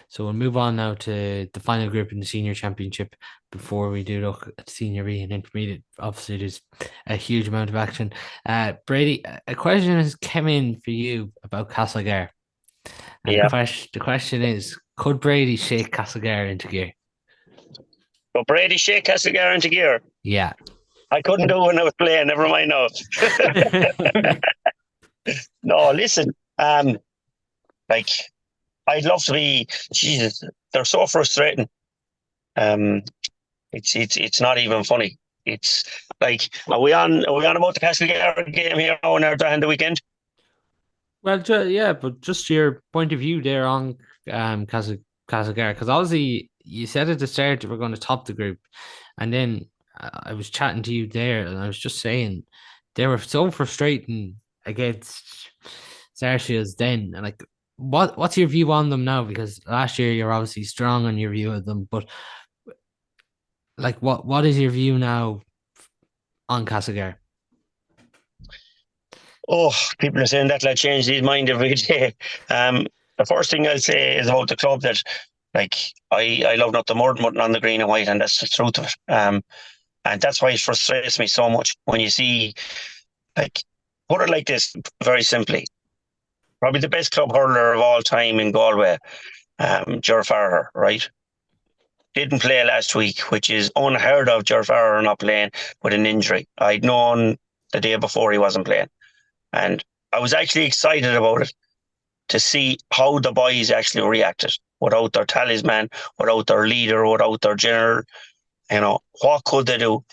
So we'll move on now to the final group in the senior championship before we do look at senior B and intermediate. Obviously, there's a huge amount of action. Brady, a question has come in for you about Castlegar. And the question is, could Brady shake Castlegar into gear? So Brady shake Castlegar into gear? Yeah. I couldn't do it when I was playing, never mind now. No, listen, I'd love to be. Jesus, they're so frustrating. It's not even funny. It's like, are we on about the Castlegar game here now in Ardrahan the weekend? Well, yeah, but just your point of view there on Castlegar, because obviously you said at the start that we're going to top the group, and then I was chatting to you there, and I was just saying they were so frustrating against Sarsfields then, and what's your view on them now? Because last year you're obviously strong on your view of them, but what is your view now on Castlegar? Oh, people are saying that they'll change his mind every day. The first thing I'll say is about the club that, I love nothing more than putting on the green and white, and that's the truth of it. And that's why it frustrates me so much when you see, put it like this, very simply. Probably the best club hurler of all time in Galway, Ger Farrer, right? Didn't play last week, which is unheard of, Ger Farrer not playing with an injury. I'd known the day before he wasn't playing. And I was actually excited about it to see how the boys actually reacted without their talisman, without their leader, without their general. What could they do?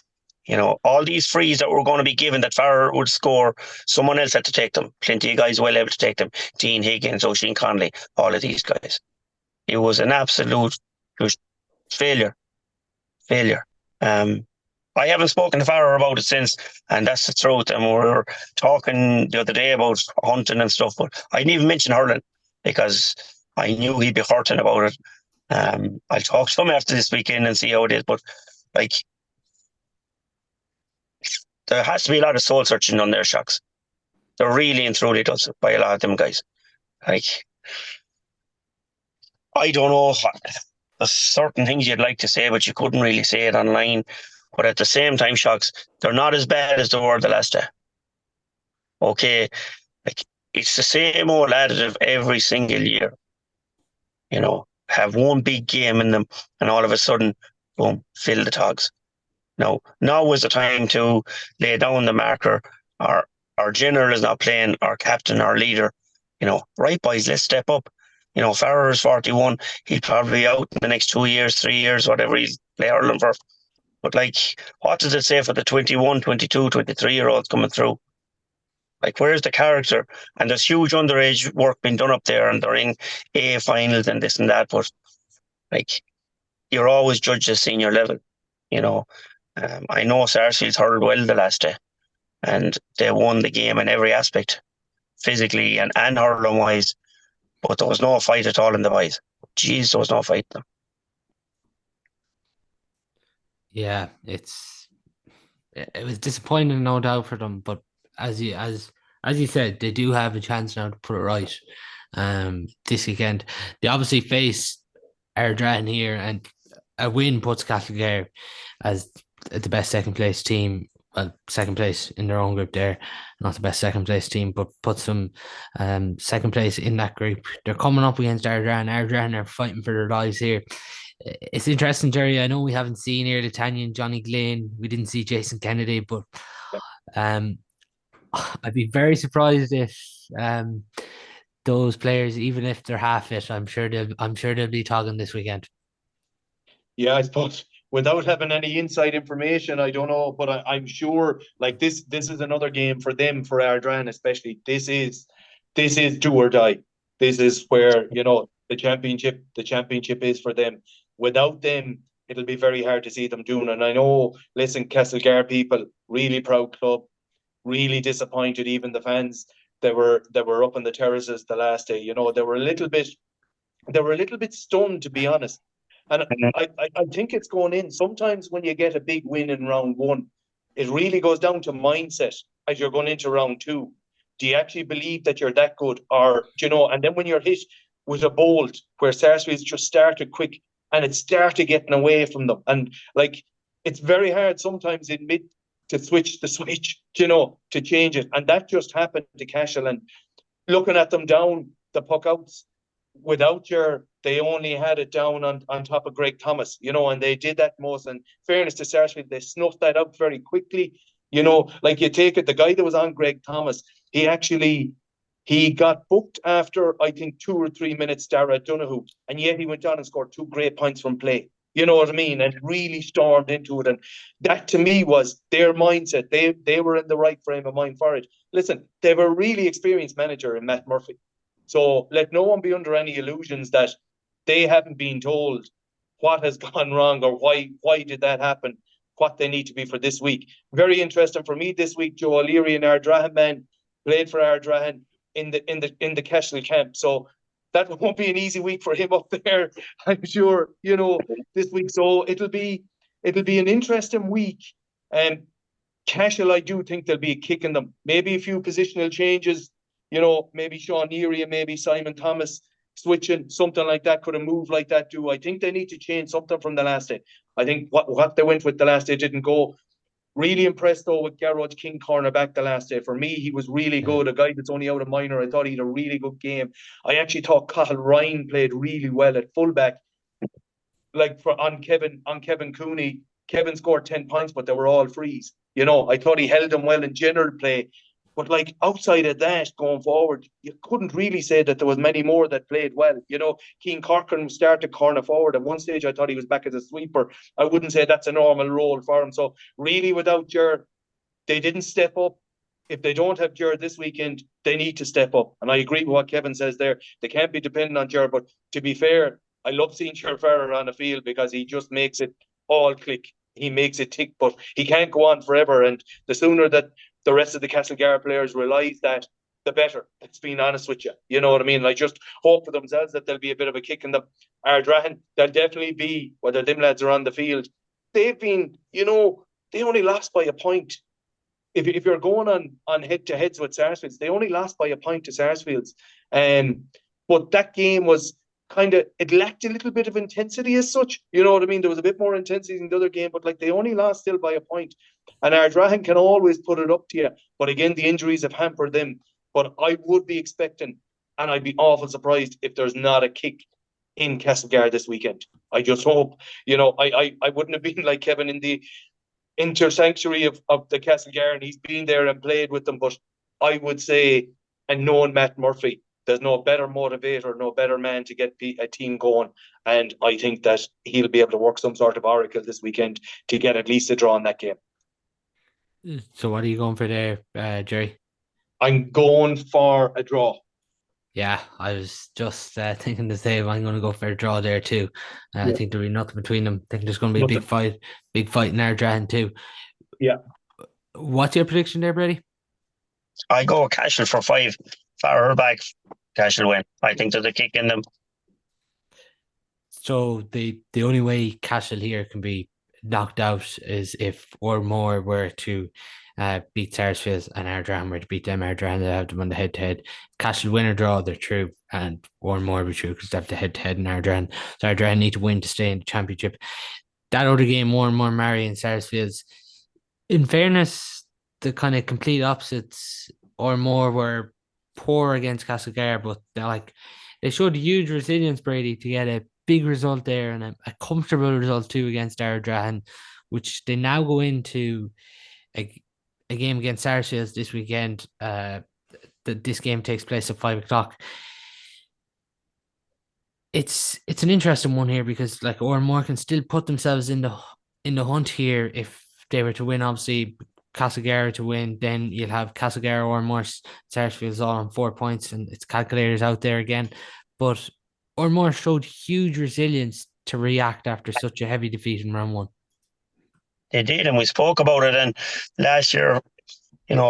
All these frees that were going to be given that Farrer would score, someone else had to take them. Plenty of guys well able to take them. Dean Higgins, Oisin Conley, all of these guys. It was an absolute failure. I haven't spoken to Farrer about it since, and that's the truth. And we were talking the other day about hunting and stuff, but I didn't even mention hurling because I knew he'd be hurting about it. I'll talk to him after this weekend and see how it is, but there has to be a lot of soul searching on their shocks. There really and truly does by a lot of them guys. I don't know. There's certain things you'd like to say, but you couldn't really say it online. But at the same time, shocks, they're not as bad as they were the last day. Okay, it's the same old additive every single year. Have one big game in them, and all of a sudden, boom, fill the togs. Now was the time to lay down the marker. Our general is not playing, our captain, our leader. Right, boys, let's step up. Farrer is 41. He'll probably be out in the next 2 years, 3 years, whatever he's play hurling for. But what does it say for the 21, 22, 23-year-olds coming through? Where's the character? And there's huge underage work being done up there, and they're in A finals and this and that. But you're always judged at senior level. I know Sarsfields hurled well the last day, and they won the game in every aspect, physically and hurling wise. But there was no fight at all in the boys. Jeez, there was no fight in them. Yeah, it was disappointing, no doubt, for them. But as you said, they do have a chance now to put it right. This weekend, they obviously face Ardrahan here, and a win puts Castlegar as the best second place team. Well, second place in their own group there, not the best second place team, but puts them second place in that group. They're coming up against Ardrahan. Ardrahan are fighting for their lives here. It's interesting, Gerry. I know we haven't seen here the Tanya and Johnny Glynn. We didn't see Jason Kennedy, but I'd be very surprised if those players, even if they're half fit, I'm sure they'll be talking this weekend. Yeah, I suppose without having any inside information, I don't know, but I'm sure like this is another game for them, for Ardrahan especially. This is do or die. This is where, the championship is for them. Without them, it'll be very hard to see them doing. And I know, listen, Castlegar people, really proud club, really disappointed. Even the fans that were up on the terraces the last day, they were a little bit stunned, to be honest. And I think it's going in. Sometimes when you get a big win in round one, it really goes down to mindset as you're going into round two. Do you actually believe that you're that good? Or, and then when you're hit with a bolt where Sarsfields just started quick and it started getting away from them. And like, it's very hard sometimes in mid to switch the switch, to change it. And that just happened to Cashel. And looking at them down the puck outs, they only had it down on top of Greg Thomas, and they did that most. And fairness to Sarsfield, they snuffed that out very quickly. Like you take it, the guy that was on Greg Thomas, he got booked after, I think, 2 or 3 minutes, Dara Donoghue, and yet he went on and scored 2 great points from play. You know what I mean? And really stormed into it. And that to me was their mindset. They were in the right frame of mind for it. Listen, they have a really experienced manager in Matt Murphy. So let no one be under any illusions that they haven't been told what has gone wrong or why did that happen, what they need to be for this week. Very interesting for me this week. Joe O'Leary, an Ardrahan man, played for Ardrahan in the Cashel camp. So that won't be an easy week for him up there, I'm sure, this week. So it'll be an interesting week. And Cashel, I do think there'll be a kick in them. Maybe a few positional changes, maybe Sean Neary and maybe Simon Thomas switching, something like that, could have moved like that too. I think they need to change something from the last day. I think what they went with the last day didn't go. Really impressed though with Garrod King cornerback the last day. For me, he was really good. A guy that's only out of minor. I thought he had a really good game. I actually thought Cathal Ryan played really well at fullback. Like on Kevin Cooney, Kevin scored 10 points, but they were all frees. I thought he held them well in general play. But like outside of that, going forward, you couldn't really say that there was many more that played well. Keane Corcoran started corner forward. At one stage, I thought he was back as a sweeper. I wouldn't say that's a normal role for him. So really, without Ger, they didn't step up. If they don't have Ger this weekend, they need to step up. And I agree with what Kevin says there. They can't be dependent on Ger. But to be fair, I love seeing Ger Farrer on the field because he just makes it all click. He makes it tick, but he can't go on forever. And the sooner that the rest of the Castlegar players realise that, the better. It's being honest with you. You know what I mean? I just hope for themselves that there'll be a bit of a kick in them. Ardrahan, there'll definitely be, whether them lads are on the field. They've been, they only lost by a point. If you're going on head-to-heads with Sarsfields, they only lost by a point to Sarsfields. But that game was it lacked a little bit of intensity as such. You know what I mean? There was a bit more intensity in the other game, but like they only lost still by a point. And Ardrahan can always put it up to you. But again, the injuries have hampered them. But I would be expecting, and I'd be awful surprised if there's not a kick in Castlegar this weekend. I just hope, I wouldn't have been like Kevin in the inter-sanctuary of the Castlegar, and he's been there and played with them. But I would say, and knowing Matt Murphy, there's no better motivator, no better man to get a team going. And I think that he'll be able to work some sort of oracle this weekend to get at least a draw in that game. So what are you going for there, Gerry? I'm going for a draw. Yeah, I was just thinking the same. I'm going to go for a draw there too. I think there'll be nothing between them. I think there's going to be a big fight in Ardrahan too. Yeah. What's your prediction there, Brady? I go Cashel for 5. Farrer back, Cashel win. I think there's a kick in them. So the only way Cashel here can be knocked out is if Oranmore were to beat Sarsfields and Ardrahan were to beat them. Ardrahan, they have them on the head-to-head. Cashel win or draw, they're through, and Oranmore be true because they have the head-to-head in Ardrahan. So Ardrahan need to win to stay in the championship. That other game, Oranmore, Mary and Sarsfields, in fairness, the kind of complete opposites. Oranmore were poor against Castlegar, but they showed huge resilience, Brady, to get a big result there and a comfortable result too against Ardrahan, which they now go into a game against Sarsfields this weekend. They this game takes place at 5:00. It's an interesting one here because like Oranmore can still put themselves in the hunt here if they were to win. Obviously, Castlegar to win, then you'll have Castlegar, Oranmore, Sarsfields all on 4 points, and it's calculators out there again. But Oranmore showed huge resilience to react after such a heavy defeat in round one. They did, and we spoke about it. And last year,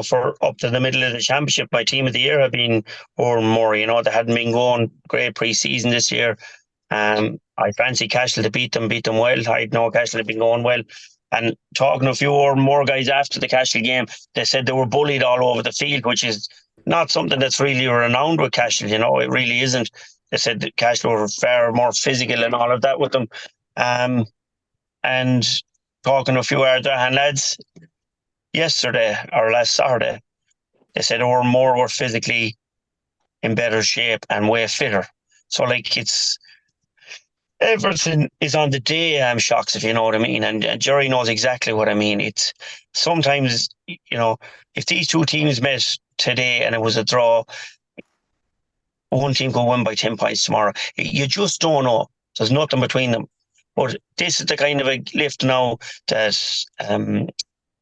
for up to the middle of the championship, my team of the year have been Oranmore. They hadn't been going great pre-season this year. I fancy Cashel to beat them well. I know Cashel had been going well. And talking to a few Oranmore guys after the Cashel game, they said they were bullied all over the field, which is not something that's really renowned with Cashel. It really isn't. They said that Cashel were far more physical and all of that with them. And talking to a few Ardrahan lads yesterday or last Saturday, they said Oranmore were physically in better shape and way fitter. So it's everything is on the day, Shocks, if you know what I mean. And Gerry knows exactly what I mean. It's sometimes, if these two teams met today and it was a draw, one team could win by 10 points tomorrow. You just don't know. There's nothing between them. But this is the kind of a lift now that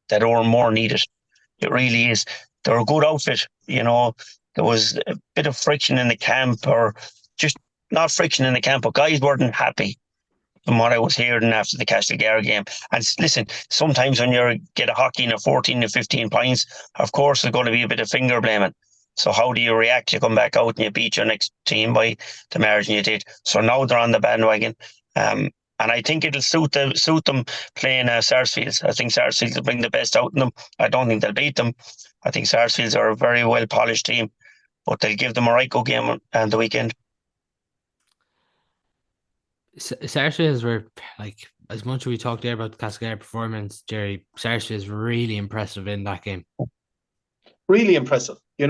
Oranmore needed. It really is. They're a good outfit. There was a bit of friction in the camp, or just not friction in the camp, but guys weren't happy from what I was hearing after the Castlegar game. And listen, sometimes when you get a hockey in a 14 to 15 points, of course there's going to be a bit of finger blaming. So how do you react? You come back out and you beat your next team by the margin you did. So now they're on the bandwagon. And I think it'll suit them playing Sarsfields. I think Sarsfields will bring the best out in them. I don't think they'll beat them. I think Sarsfields are a very well polished team, but they'll give them a right good game on the weekend. Sarsfields were as much as we talked there about the Castlegar performance, Gerry, Sarsfields were really impressive in that game. Really impressive. Their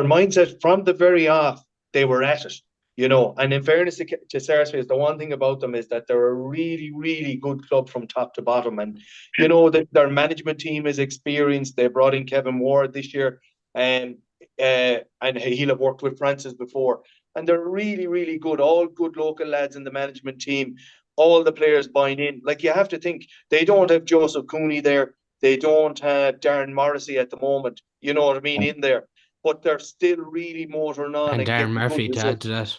mindset from the very off, they were at it. And in fairness to Sarsfields, the one thing about them is that they're a really, really good club from top to bottom. And, that their management team is experienced. They brought in Kevin Ward this year, and he'll have worked with Francis before. And they're really, really good, all good local lads in the management team, all the players buying in. You have to think, they don't have Joseph Cooney there. They don't have Darren Morrissey at the moment, you know what I mean, in there. But they're still really motoring on. And Darren Murphy to add to that.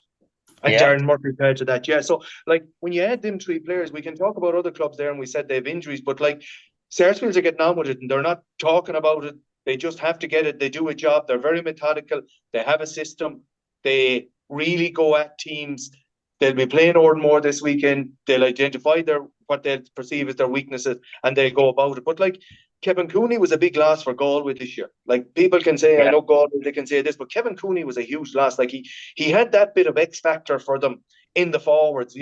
And Darren Murphy to add to that, yeah. So, when you add them three players, we can talk about other clubs there, and we said they have injuries, but, Sarsfields are getting on with it, and they're not talking about it. They just have to get it. They do a job. They're very methodical. They have a system. They really go at teams. They'll be playing Oranmore this weekend. They'll identify what they perceive as their weaknesses, and they go about it. But Kevin Cooney was a big loss for Galway this year. People can say, I know Galway, they can say this, but Kevin Cooney was a huge loss. He had that bit of X factor for them in the forwards,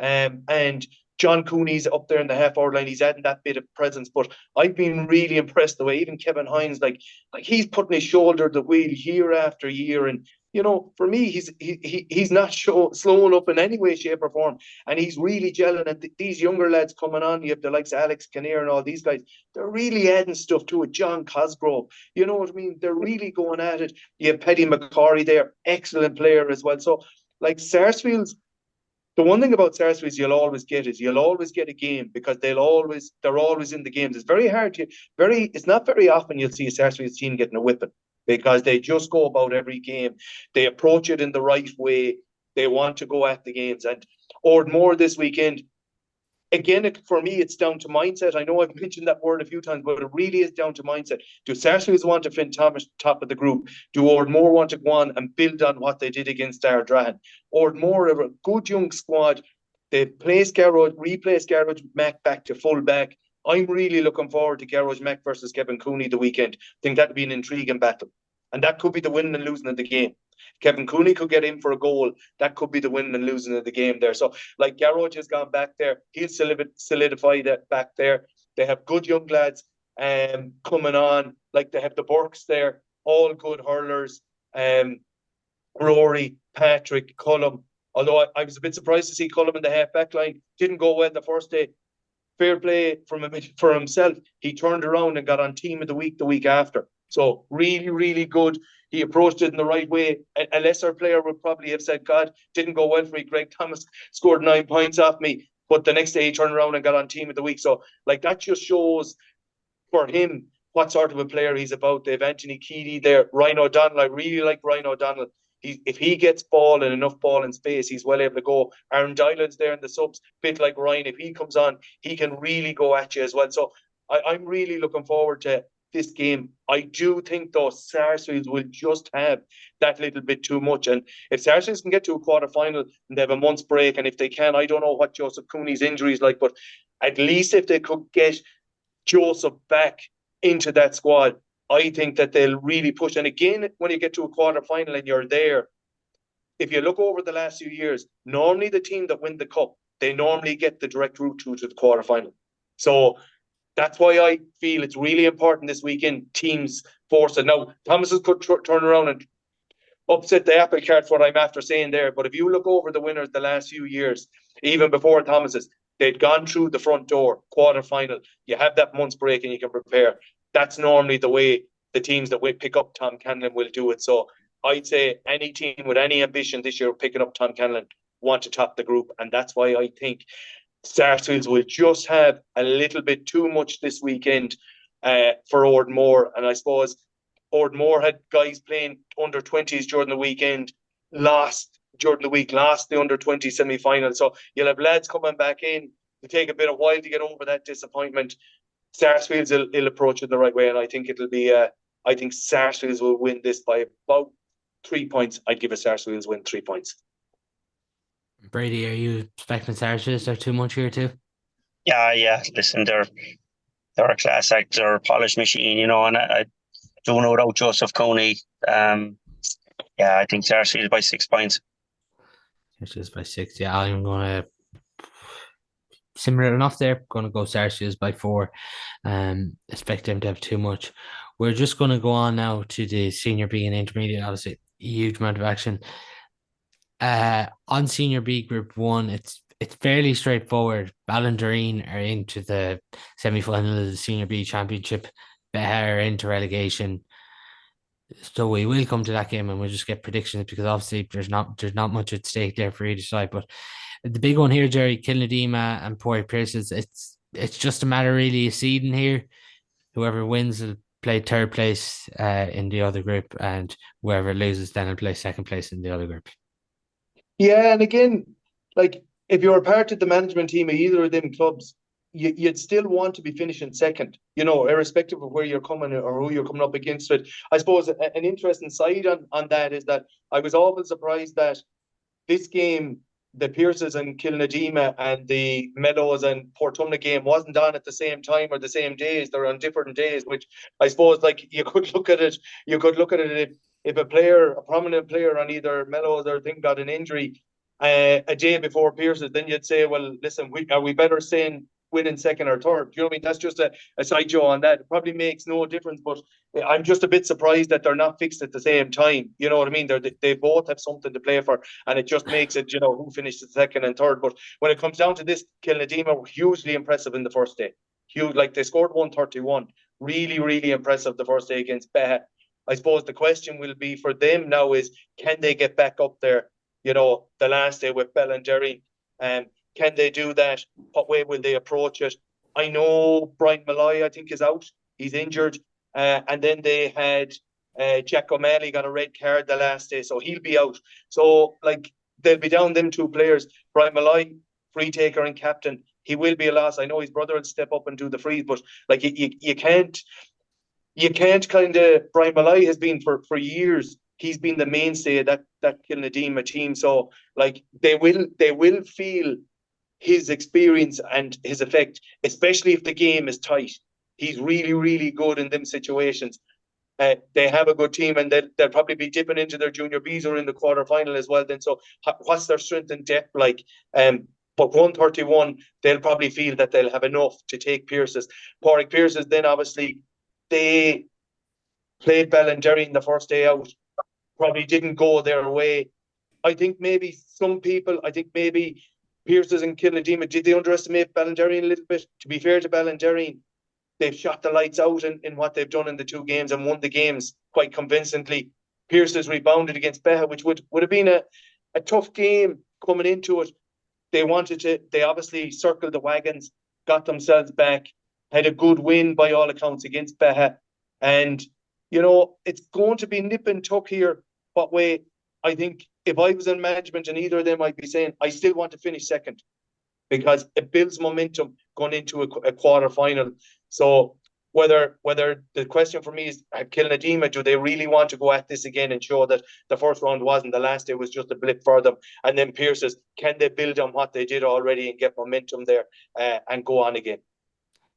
and John Cooney's up there in the half-forward line. He's adding that bit of presence. But I've been really impressed the way even Kevin Hines, he's putting his shoulder to the wheel year after year. And, for me, he's not slowing up in any way, shape or form. And he's really gelling. And these younger lads coming on, you have the likes of Alex Kinnear and all these guys, they're really adding stuff to it. John Cosgrove, you know what I mean? They're really going at it. You have Paddy McCorry there, excellent player as well. So, Sarsfields, the one thing about Sarsfields you'll always get a game, because they're always in the games. It's very hard it's not very often you'll see a Sarsfields team getting a whipping, because they just go about every game. They approach it in the right way. They want to go at the games. And Oranmore this weekend, again, for me, it's down to mindset. I know I've mentioned that word a few times, but it really is down to mindset. Do Sarsfields want to finish top of the group? Do Oranmore want to go on and build on what they did against Ardrahan? Oranmore have a good young squad. They replace Garage Mack back to full back. I'm really looking forward to Garage Mack versus Kevin Cooney the weekend. I think that'd be an intriguing battle. And that could be the winning and losing of the game. Kevin Cooney could get in for a goal. That could be the winning and losing of the game there. So, Garage has gone back there. He'll solidify that back there. They have good young lads coming on. They have the Burks there, all good hurlers. Rory, Patrick, Cullum. Although I was a bit surprised to see Cullum in the half-back line. Didn't go well the first day. Fair play for himself. He turned around and got on team of the week after. So really, really good. He approached it in the right way. A lesser player would probably have said, God, didn't go well for me. Greg Thomas scored 9 points off me. But the next day he turned around and got on team of the week. So like that just shows for him what sort of a player he's about. They have Anthony Keady there, Ryan O'Donnell. I really like Ryan O'Donnell. If he gets ball and enough ball in space, he's well able to go. Aaron Dylan's there in the subs, bit like Ryan. If he comes on, he can really go at you as well. So I'm really looking forward to this game. I do think, though, Sarsfields will just have that little bit too much. And if Sarsfields can get to a quarter-final and they have a month's break, and if they can, I don't know what Joseph Cooney's injury is like, but at least if they could get Joseph back into that squad, I think that they'll really push. And again, when you get to a quarter-final and you're there, if you look over the last few years, normally the team that win the cup, they normally get the direct route to the quarter-final. So that's why I feel it's really important this weekend, teams force it. Now, Thomas's could turn around and upset the apple cart for what I'm after saying there. But if you look over the winners the last few years, even before Thomas's, they'd gone through the front door, quarter-final. You have that month's break and you can prepare. That's normally the way the teams that will pick up Tom Canlon will do it. So I'd say any team with any ambition this year picking up Tom Canlon want to top the group. And that's why I think Sarsfields will just have a little bit too much this weekend for Oranmore. And I suppose Oranmore had guys playing under 20s during the weekend, lost the under 20 semi-final. So you'll have lads coming back in to take a bit of while to get over that disappointment. Sarsfields will approach it the right way, and I think it'll be I think Sarsfields will win this by about 3 points. I'd give a Sarsfields win 3 points. Brady, are you expecting Sarsfields? They're too much here too? Yeah. Listen, they're a class act, they're a polished machine, and I don't know without Joseph Coney. I think Sarsfields by 6 points. Sarsfields by 6. Yeah, I'm gonna similar enough there. Going to go Sarsfields by 4. Expect them to have too much. We're just going to go on now to the Senior B and Intermediate. Obviously, huge amount of action. On Senior B Group 1, it's fairly straightforward. Ballindereen are into the semi-final of the Senior B Championship. Beha are into relegation. So we will come to that game and we'll just get predictions, because obviously there's not much at stake there for either side. But the big one here, Gerry, Kilnadima and Port Pierce, it's just a matter really of seeding here. Whoever wins will play third place in the other group, and whoever loses then will play second place in the other group. Yeah, and again, like if you're a part of the management team of either of them clubs, you'd still want to be finishing second, irrespective of where you're coming or who you're coming up against. But I suppose an interesting side on that is that I was always surprised that this game, the Pierces and Kilnadima and the Meadows and Portumna game wasn't on at the same time or the same days. They're on different days, which I suppose like you could look at it if a prominent player on either Meadows or thing got an injury a day before Pierces, then you'd say, well, listen, are we better saying winning second or third? You know what I mean? That's just a sideshow on that. It probably makes no difference, but I'm just a bit surprised that they're not fixed at the same time. You know what I mean? They both have something to play for, and it just makes it, who finished second and third. But when it comes down to this, Kilnadima were hugely impressive in the first day. Huge, like they scored 131. Really, really impressive the first day against Beha. I suppose the question will be for them now is, can they get back up there, the last day with Ballinderry? Can they do that? What way will they approach it? I know Brian Malloy, I think, is out. He's injured. And then they had Jack O'Malley got a red card the last day, so he'll be out. So, they'll be down them two players. Brian Malloy, free taker and captain. He will be a loss. I know his brother will step up and do the frees, but you can't kind of. Brian Malloy has been for years. He's been the mainstay of that Kilnadima team. So they will feel his experience and his effect, especially if the game is tight. He's really, really good in them situations. They have a good team, and they'll probably be dipping into their junior Bs or in the quarterfinal as well. Then, so what's their strength and depth like? But 131, they'll probably feel that they'll have enough to take Pierces. Porrick Pierces, then obviously they played Ballinderry in the first day out. Probably didn't go their way. I think maybe Pierces and Kilnadima, did they underestimate Ballinderry a little bit? To be fair to Ballinderry, they've shot the lights out in what they've done in the 2 games and won the games quite convincingly. Pearse has rebounded against Beha, which would have been a tough game coming into it. They obviously circled the wagons, got themselves back, had a good win by all accounts against Beha. And, it's going to be nip and tuck here. What way? I think if I was in management and either of them, I'd be saying, I still want to finish second because it builds momentum going into a quarter final. So whether the question for me is Kilnadima, do they really want to go at this again and show that the first round wasn't the last, it was just a blip for them? And then Pearse's, can they build on what they did already and get momentum there and go on again?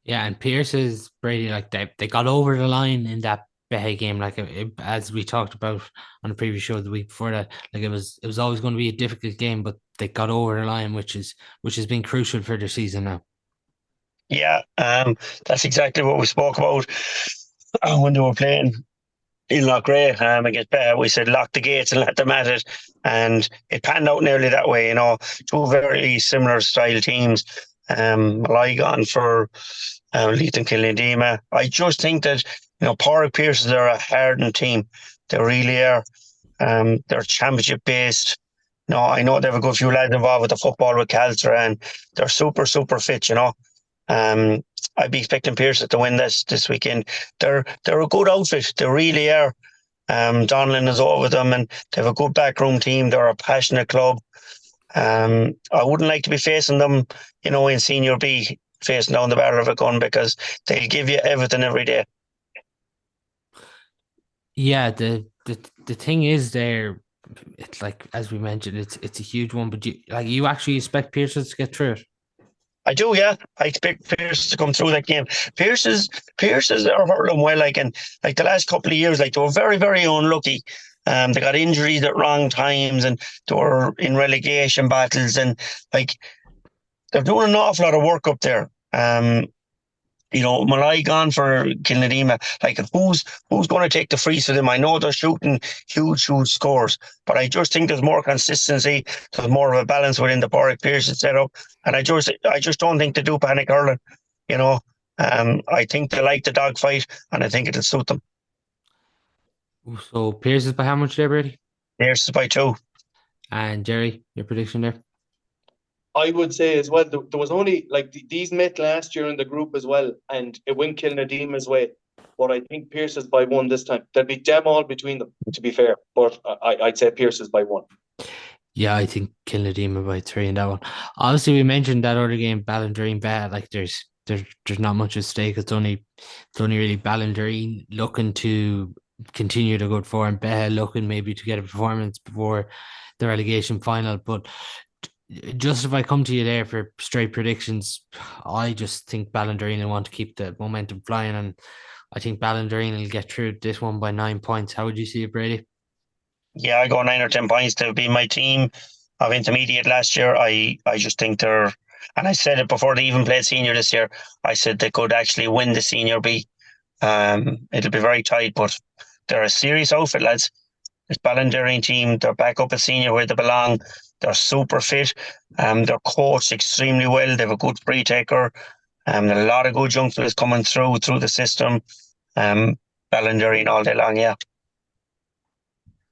Yeah, and Pearse's, Brady, like they got over the line in that Behe game, like as we talked about on the previous show the week before that, like it was always going to be a difficult game, but they got over the line, which has been crucial for their season now. Yeah, that's exactly what we spoke about when they were playing in Loughrea against Beha. We said lock the gates and let them at it, and it panned out nearly that way. Two very similar style teams. Mullagh gone for Leith and Kilnadima. I just think that Pádraig Pearse, they're a hardened team. They really are. They're championship based. No, I know they have a good few lads involved with the football with Caltra, and they're super fit. I'd be expecting Pearse to win this weekend. They're a good outfit. They really are. Donlan is over them, and they have a good backroom team. They're a passionate club. I wouldn't like to be facing them, in Senior B, facing down the barrel of a gun, because they'll give you everything every day. Yeah, the thing is there, it's like, as we mentioned, it's a huge one, but you actually expect Pearse to get through it? I do, yeah. I expect Pearse to come through that game. Pearse's are hurling well, and the last couple of years, they were very, very unlucky. They got injuries at wrong times, and they were in relegation battles, and they're doing an awful lot of work up there. Mullagh gone for Kilnadima. Who's going to take the frees for them? I know they're shooting huge scores, but I just think there's more consistency. There's more of a balance within the Pádraig Pearse setup, and I just don't think they do panic hurling. I think they like the dogfight, and I think it'll suit them. So Pearse is by how much there, Brady? Pearse is by 2. And Gerry, your prediction there? I would say as well, there was only these met last year in the group as well, and it went Kilnadima's way. But I think Pearse is by 1 this time. There'll be them all between them, to be fair. But I'd say Pearse is by 1. Yeah, I think Kilnadima by 3 in that one. Obviously, we mentioned that other game, Ballindereen Beha. There's not much at stake. It's only really Ballindereen looking to continue the good form, Beha looking maybe to get a performance before the relegation final. But just if I come to you there for straight predictions, I just think Ballindereen will want to keep the momentum flying, and I think Ballindereen will get through this one by 9 points. How would you see it, Brady? Yeah, I go 9 or 10 points. They'll be my team of intermediate last year. I just think they're, and I said it before they even played senior this year, I said they could actually win the Senior B. It'll be very tight, but they're a serious outfit, lads. This Ballindereen team, they're back up at senior where they belong. They're super fit. They're coached extremely well. They have a good free taker. A lot of good young fellas coming through the system. Ballindereen all day long, yeah.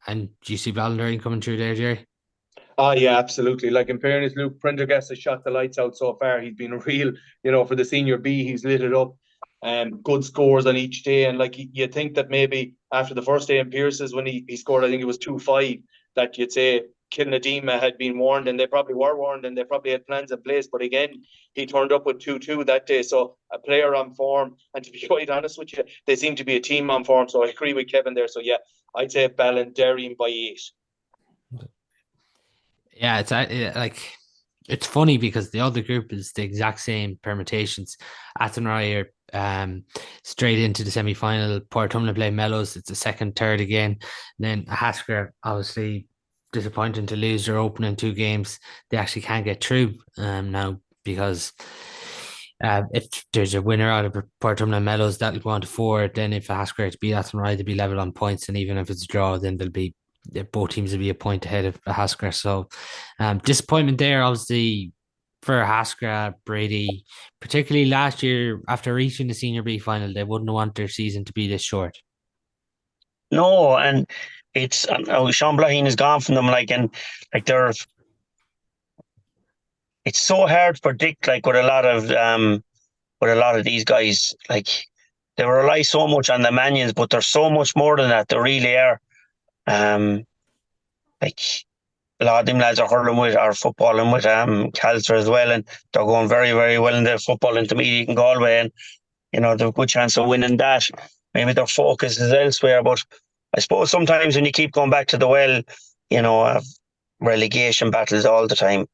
And do you see Ballindereen coming through there, Gerry? Oh, yeah, absolutely. In fairness, Luke Prendergast has shot the lights out so far. He's been real, for the Senior B, he's lit it up. Good scores on each day. And you think that maybe after the first day in Pearse's, when he scored, I think it was 2-5, that you'd say Kilnadima had been warned, and they probably were warned, and they probably had plans in place. But again, he turned up with 2-2 that day. So a player on form. And to be quite honest with you, they seem to be a team on form. So I agree with Kevin there. So yeah, I'd say Ballindereen by 8. Yeah, it's funny because the other group is the exact same permutations. Athenry are straight into the semi-final. Portumna play Mellows. It's a second, third again. And then Haskell, obviously disappointing to lose their opening 2 games. They actually can't get through now because if there's a winner out of Portumna Mellows, that'll go on to 4. Then if Haskell to beat Athenry, they'll be level on points. And even if it's a draw, then both teams will be a point ahead of Haskell. So disappointment there, obviously, for Haskell, Brady, particularly last year after reaching the Senior B final, they wouldn't want their season to be this short. No, and it's Sean Blaheen is gone from them, and they're. It's so hard to predict, with a lot of these guys, they rely so much on the manions, but they're so much more than that. They really are. Like a lot of them lads are hurling with or footballing with Calter as well, and they're going very, very well in the football intermediate in Galway, and they've a good chance of winning that. Maybe their focus is elsewhere, but I suppose sometimes when you keep going back to the well, have relegation battles all the time,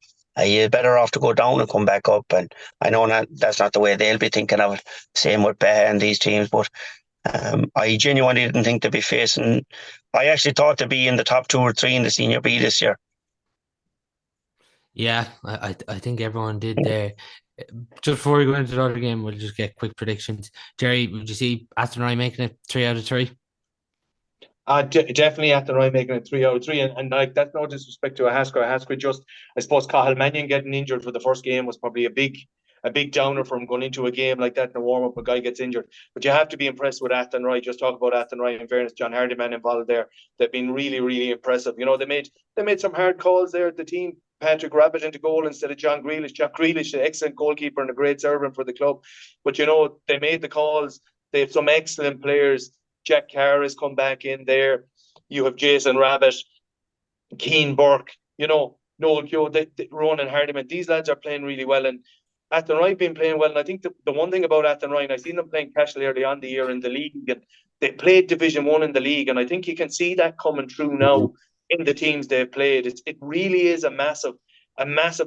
you're better off to go down and come back up. And I know that's not the way they'll be thinking of it. Same with Beha and these teams, but I genuinely didn't think they'd be facing. I actually thought they'd be in the top 2 or 3 in the Senior B this year. Yeah, I think everyone did there. Just before we go into the other game, we'll just get quick predictions. Gerry, would you see Athenry making it 3 out of 3? Definitely Athenry making it 3 out of 3, and that's no disrespect to Haskell. Haskell just, I suppose, Cathal Mannion getting injured for the first game was probably a big downer for him going into a game like that in a warm up. A guy gets injured, but you have to be impressed with Athenry. Just talk about Athenry. In fairness, John Hardiman involved there. They've been really, really impressive. They made some hard calls there at the team. Patrick Rabbit into goal instead of John Grealish. Jack Grealish, the excellent goalkeeper and a great servant for the club. But they made the calls. They have some excellent players. Jack Carr has come back in there. You have Jason Rabbit, Keane Burke, Noel Keogh, Ronan Hardiman. These lads are playing really well, and Athenry been playing well. And I think the one thing about Athenry, and I've seen them playing Cashel early on the year in the league, and they played Division 1 in the league, and I think you can see that coming through now in the teams they've played. It really is a massive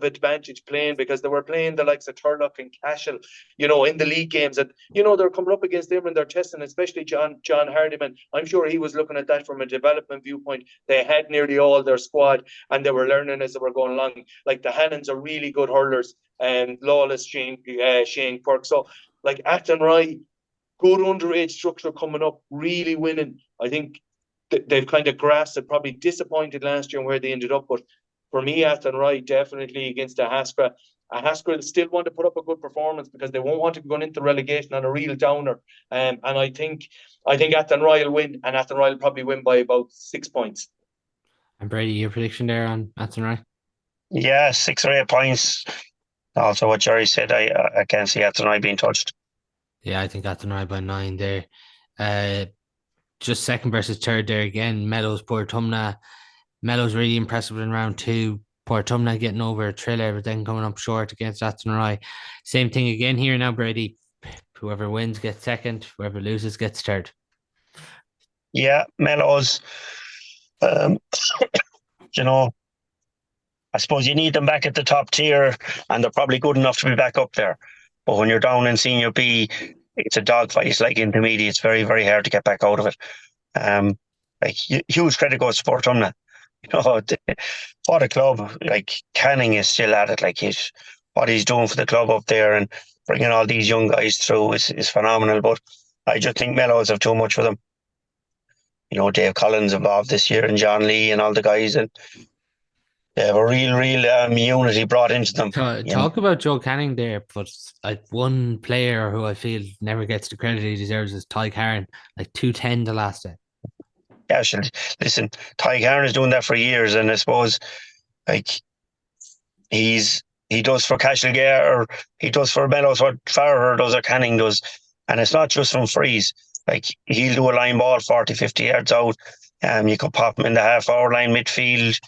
advantage playing, because they were playing the likes of Turlough and Cashel, in the league games, and they're coming up against them and they're testing, especially John Hardiman. I'm sure he was looking at that from a development viewpoint. They had nearly all their squad, and they were learning as they were going along. Like the Hannons are really good hurlers, and Lawless, Shane Quirk. So Athenry, good underage structure coming up, really winning. I think they've kind of grasped it. Probably disappointed last year where they ended up, but for me, Athenry definitely against a Haskell. A Haskell still want to put up a good performance because they won't want to go into relegation on a real downer. And I think Athenry will win, and Athenry will probably win by about 6 points. And Brady, your prediction there on Athenry? Yeah, 6 or 8 points. Also, what Gerry said, I can't see Athenry being touched. Yeah, I think Athenry by 9 there. Just second versus third there again. Mellows, Portumna. Mellows really impressive in round 2. Portumna getting over Triller, but then coming up short against Athenry. Same thing again here now, Brady. Whoever wins gets second. Whoever loses gets third. Yeah, Mellows. I suppose you need them back at the top tier, and they're probably good enough to be back up there. But when you're down in Senior B, it's a dogfight. It's like intermediate. It's very, very hard to get back out of it. Huge credit goes to Portumna. What a club. Canning is still at it. What he's doing for the club up there and bringing all these young guys through is phenomenal. But I just think Mellows have too much for them. Dave Collins involved this year, and John Lee and all the guys, and they have a real unity brought into them. Talk about Joe Canning there, but one player who I feel never gets the credit he deserves is Ty Karen, 210 the last day. Yeah, listen, Ty Karen is doing that for years, and I suppose he does for Castlegar, or he does for Mellows what Farrer does or Canning does, and it's not just from frees. He'll do a line ball 40-50 yards out. You could pop him in the half-hour line midfield,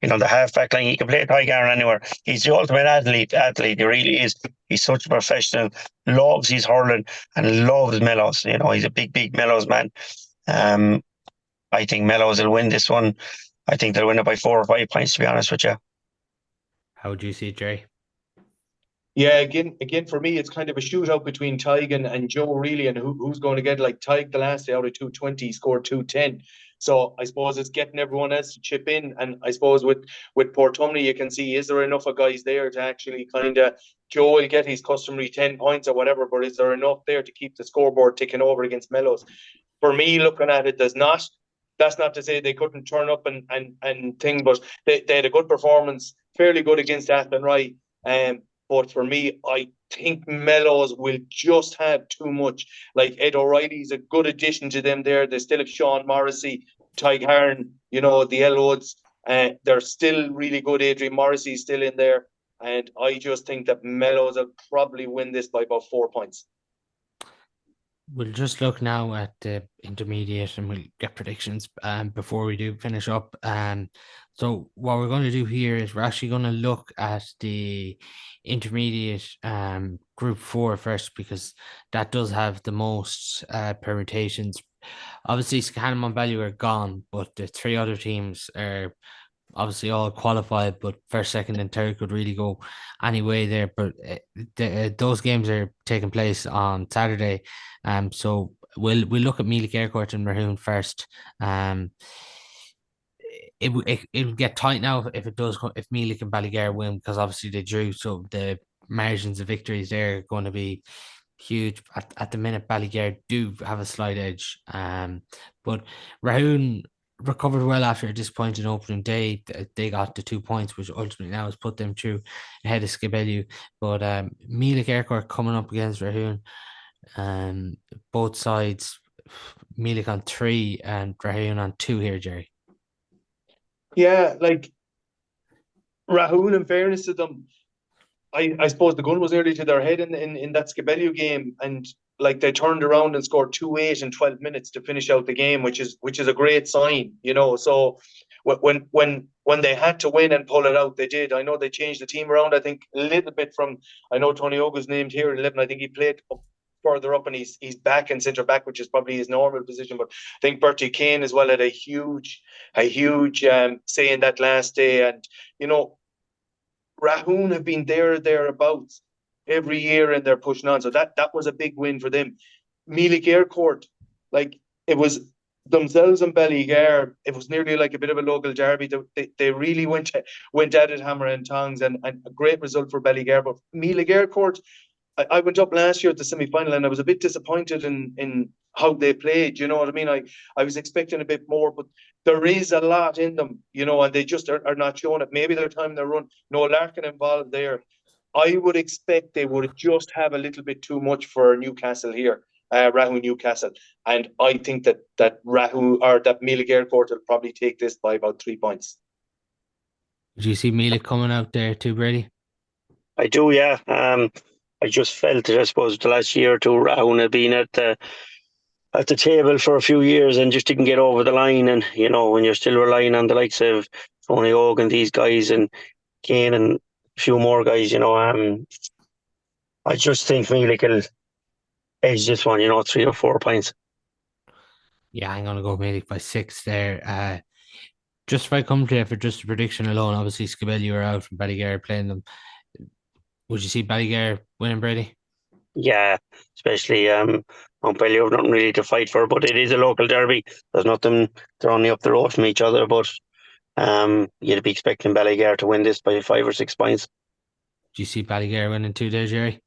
the half-back line. He can play Ty Karen anywhere. He's the ultimate athlete. He really is. He's such a professional, loves his hurling and loves Mellows. He's a big Mellows man. I think Mellows will win this one. I think they'll win it by 4 or 5 points, to be honest with you. How would you see it, Gerry? Yeah, again, for me, it's kind of a shootout between Tig and Joe, really, and who's going to get. Tig the last day out of 220 scored 210. So I suppose it's getting everyone else to chip in, and I suppose with Portumna, you can see, is there enough of guys there to actually Joe will get his customary 10 points or whatever, but is there enough there to keep the scoreboard ticking over against Mellows? For me, looking at it, there's not. That's not to say they couldn't turn up and thing, but they had a good performance, fairly good against Athenry. But for me, I think Mellows will just have too much. Like Ed O'Reilly's a good addition to them there. They still have Sean Morrissey, Tyg Hearn, the Elwoods. They're still really good. Adrian Morrissey's still in there. And I just think that Mellows will probably win this by about 4 points. We'll just look now at the intermediate and we'll get predictions before we do finish up. So what we're going to do here is we're actually going to look at the intermediate group 4 first, because that does have the most permutations. Obviously, Scanlon and Ballyou are gone, but the 3 other teams are obviously all qualified, but first, second, and third could really go any way there. But those games are taking place on Saturday. So we'll look at Mullagh Aircourt and Maroon first. It'll get tight now if it does. If Mullagh and Ballygar win, because obviously they drew, so the margins of victories there are going to be huge. At the minute, Ballygar do have a slight edge. But Maroon recovered well after a disappointing opening day. They got the 2 points, which ultimately now has put them through ahead of Skibellew. But Mullagh Aircourt coming up against Rahun. Both sides, Mullagh on 3 and Rahun on 2 here, Gerry. Yeah, like Rahun, in fairness to them, I suppose the gun was nearly to their head in that Skibellew game, and like they turned around and scored 2-8 in 12 minutes to finish out the game, which is a great sign, So when they had to win and pull it out, they did. I know they changed the team around, I think a little bit from, I know Tony Oga's named here in 11. I think he played further up and he's back in centre back, which is probably his normal position. But I think Bertie Kane as well had a huge say in that last day. And Rahun have been thereabouts every year and they're pushing on. So that was a big win for them. Mullagh Aircourt, like it was themselves and Ballygar, it was nearly like a bit of a local derby. They really went at it hammer and tongs, and a great result for Ballygar. But Mullagh Aircourt, I went up last year at the semi-final and I was a bit disappointed in how they played. You know what I mean? I was expecting a bit more, but there is a lot in them, and they just are not showing it. Maybe their time they run. No Larkin involved there. I would expect they would just have a little bit too much for Newcastle here, Rahun Newcastle. And I think that Rahun or that Mullagh Aircourt will probably take this by about 3 points. Do you see Mullagh coming out there too, Brady? I do, yeah. I just felt that, I suppose, the last year or two, Rahun had been at the table for a few years and just didn't get over the line. And, when you're still relying on the likes of Tony Og and these guys and Kane and a few more guys, I just think Mullagh will edge this one, 3 or 4 points. Yeah, I'm going to go Mullagh by 6 there. Just if I come to it for just a prediction alone, obviously Skibellew are out from Ballygar playing them. Would you see Ballygar winning, Brady? Yeah, especially Ballygar have nothing really to fight for, but it is a local derby. There's nothing, they're only up the road from each other, but you'd be expecting Ballygar to win this by 5 or 6 points. Do you see Ballygar winning 2 days, Gerry?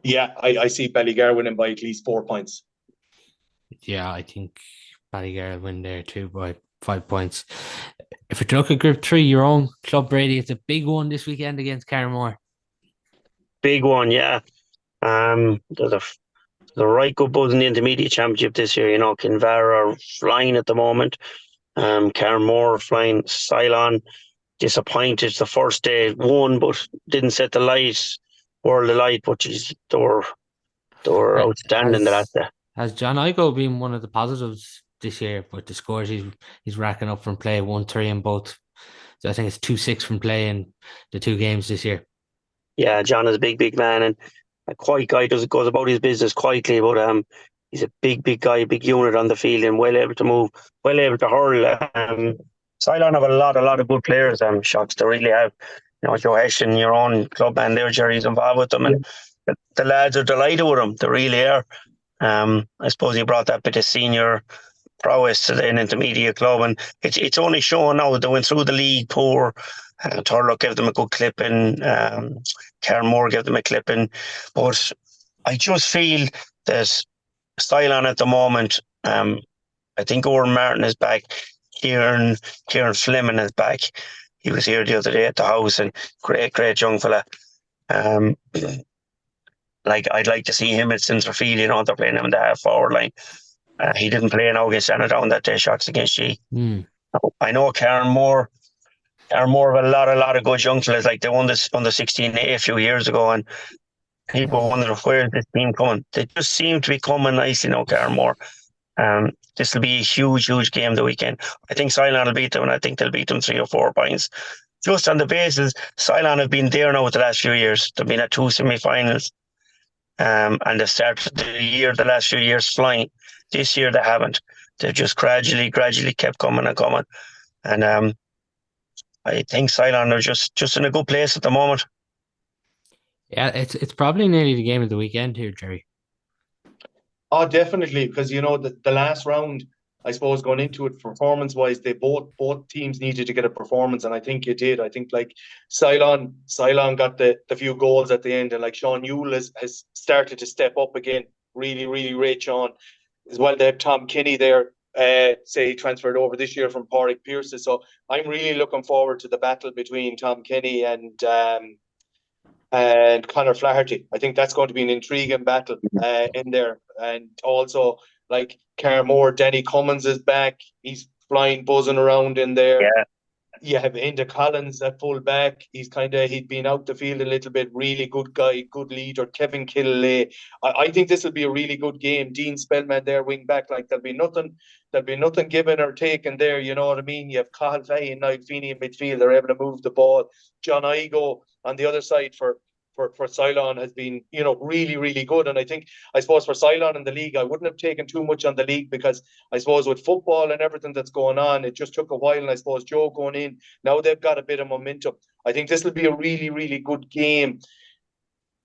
Yeah, I see Ballygar winning by at least 4 points. Yeah, I think Ballygar will win there too by 5 points. If we look at Group 3, your own club, Brady, it's a big one this weekend against Carramore. Big one, yeah. There's a right good buzz in the intermediate championship this year. Kinvara are flying at the moment. Carramore flying. Cylon disappointed the first day, won but didn't set the world alight. But they were outstanding the last day. Has John Igo been one of the positives this year with the scores he's racking up from play? 1-3 in both. So I think it's 2-6 from play in the 2 games this year. Yeah, John is a big man and a quiet guy. Goes about his business quietly, but he's a big guy, big unit on the field, and well able to move, well able to hurl. Cylon have a lot of good players. Shots they really have. Joe Heston, your own club man there, Jerry's involved with them, and the lads are delighted with him. They really are. I suppose he brought that bit of senior prowess to an intermediate club, and it's only showing now. They went through the league poor. Turlough gave them a good clipping. Carramore gave them a clipping, but I just feel that Cylon at the moment. I think Oran Martin is back. Kieran Fleming is back. He was here the other day at the house, and great young fella. Like I'd like to see him at centre field. They're playing him in the half forward line. He didn't play now against Down that day. Shocks against G. I know Carnmore have a lot of good young fellas. Like they won this under 16A a few years ago, and people wonder where's this team coming. They just seem to be coming nicely now, Carnmore. This will be a huge game the weekend. I think Cylon will beat them, and I think they'll beat them 3 or 4 points. Just on the basis, Cylon have been there now with the last few years. They've been at 2 semi-finals. And they started the last few years flying. This year they haven't. They've just gradually kept coming. And I think Cylon are just in a good place at the moment. Yeah, it's probably nearly the game of the weekend here, Gerry. Oh, definitely, because the last round, I suppose, going into it performance-wise, they both teams needed to get a performance, and I think it did. I think like Cylon got the few goals at the end, and like Sean Yule has started to step up again. Really, really rate Sean. As well, they have Tom Kinney there, say he transferred over this year from Pádraig Pearse. So I'm really looking forward to the battle between Tom Kinney and Conor Flaherty. I think that's going to be an intriguing battle in there. And also, like Carmore, Danny Cummins is back. He's flying, buzzing around in there. Yeah. You have Enda Collins at full back. He'd been out the field a little bit. Really good guy, good leader. Kevin Killalay. I think this will be a really good game. Dean Spellman there, wing back. Like there'll be nothing given or taken there. You know what I mean? You have Cathal Fahey and Niall Feeney in midfield. They're able to move the ball. John Igo on the other side for Cylon has been, really, really good. And I suppose for Cylon in the league, I wouldn't have taken too much on the league because I suppose with football and everything that's going on, it just took a while. And I suppose Joe going in, now they've got a bit of momentum. I think this will be a really, really good game.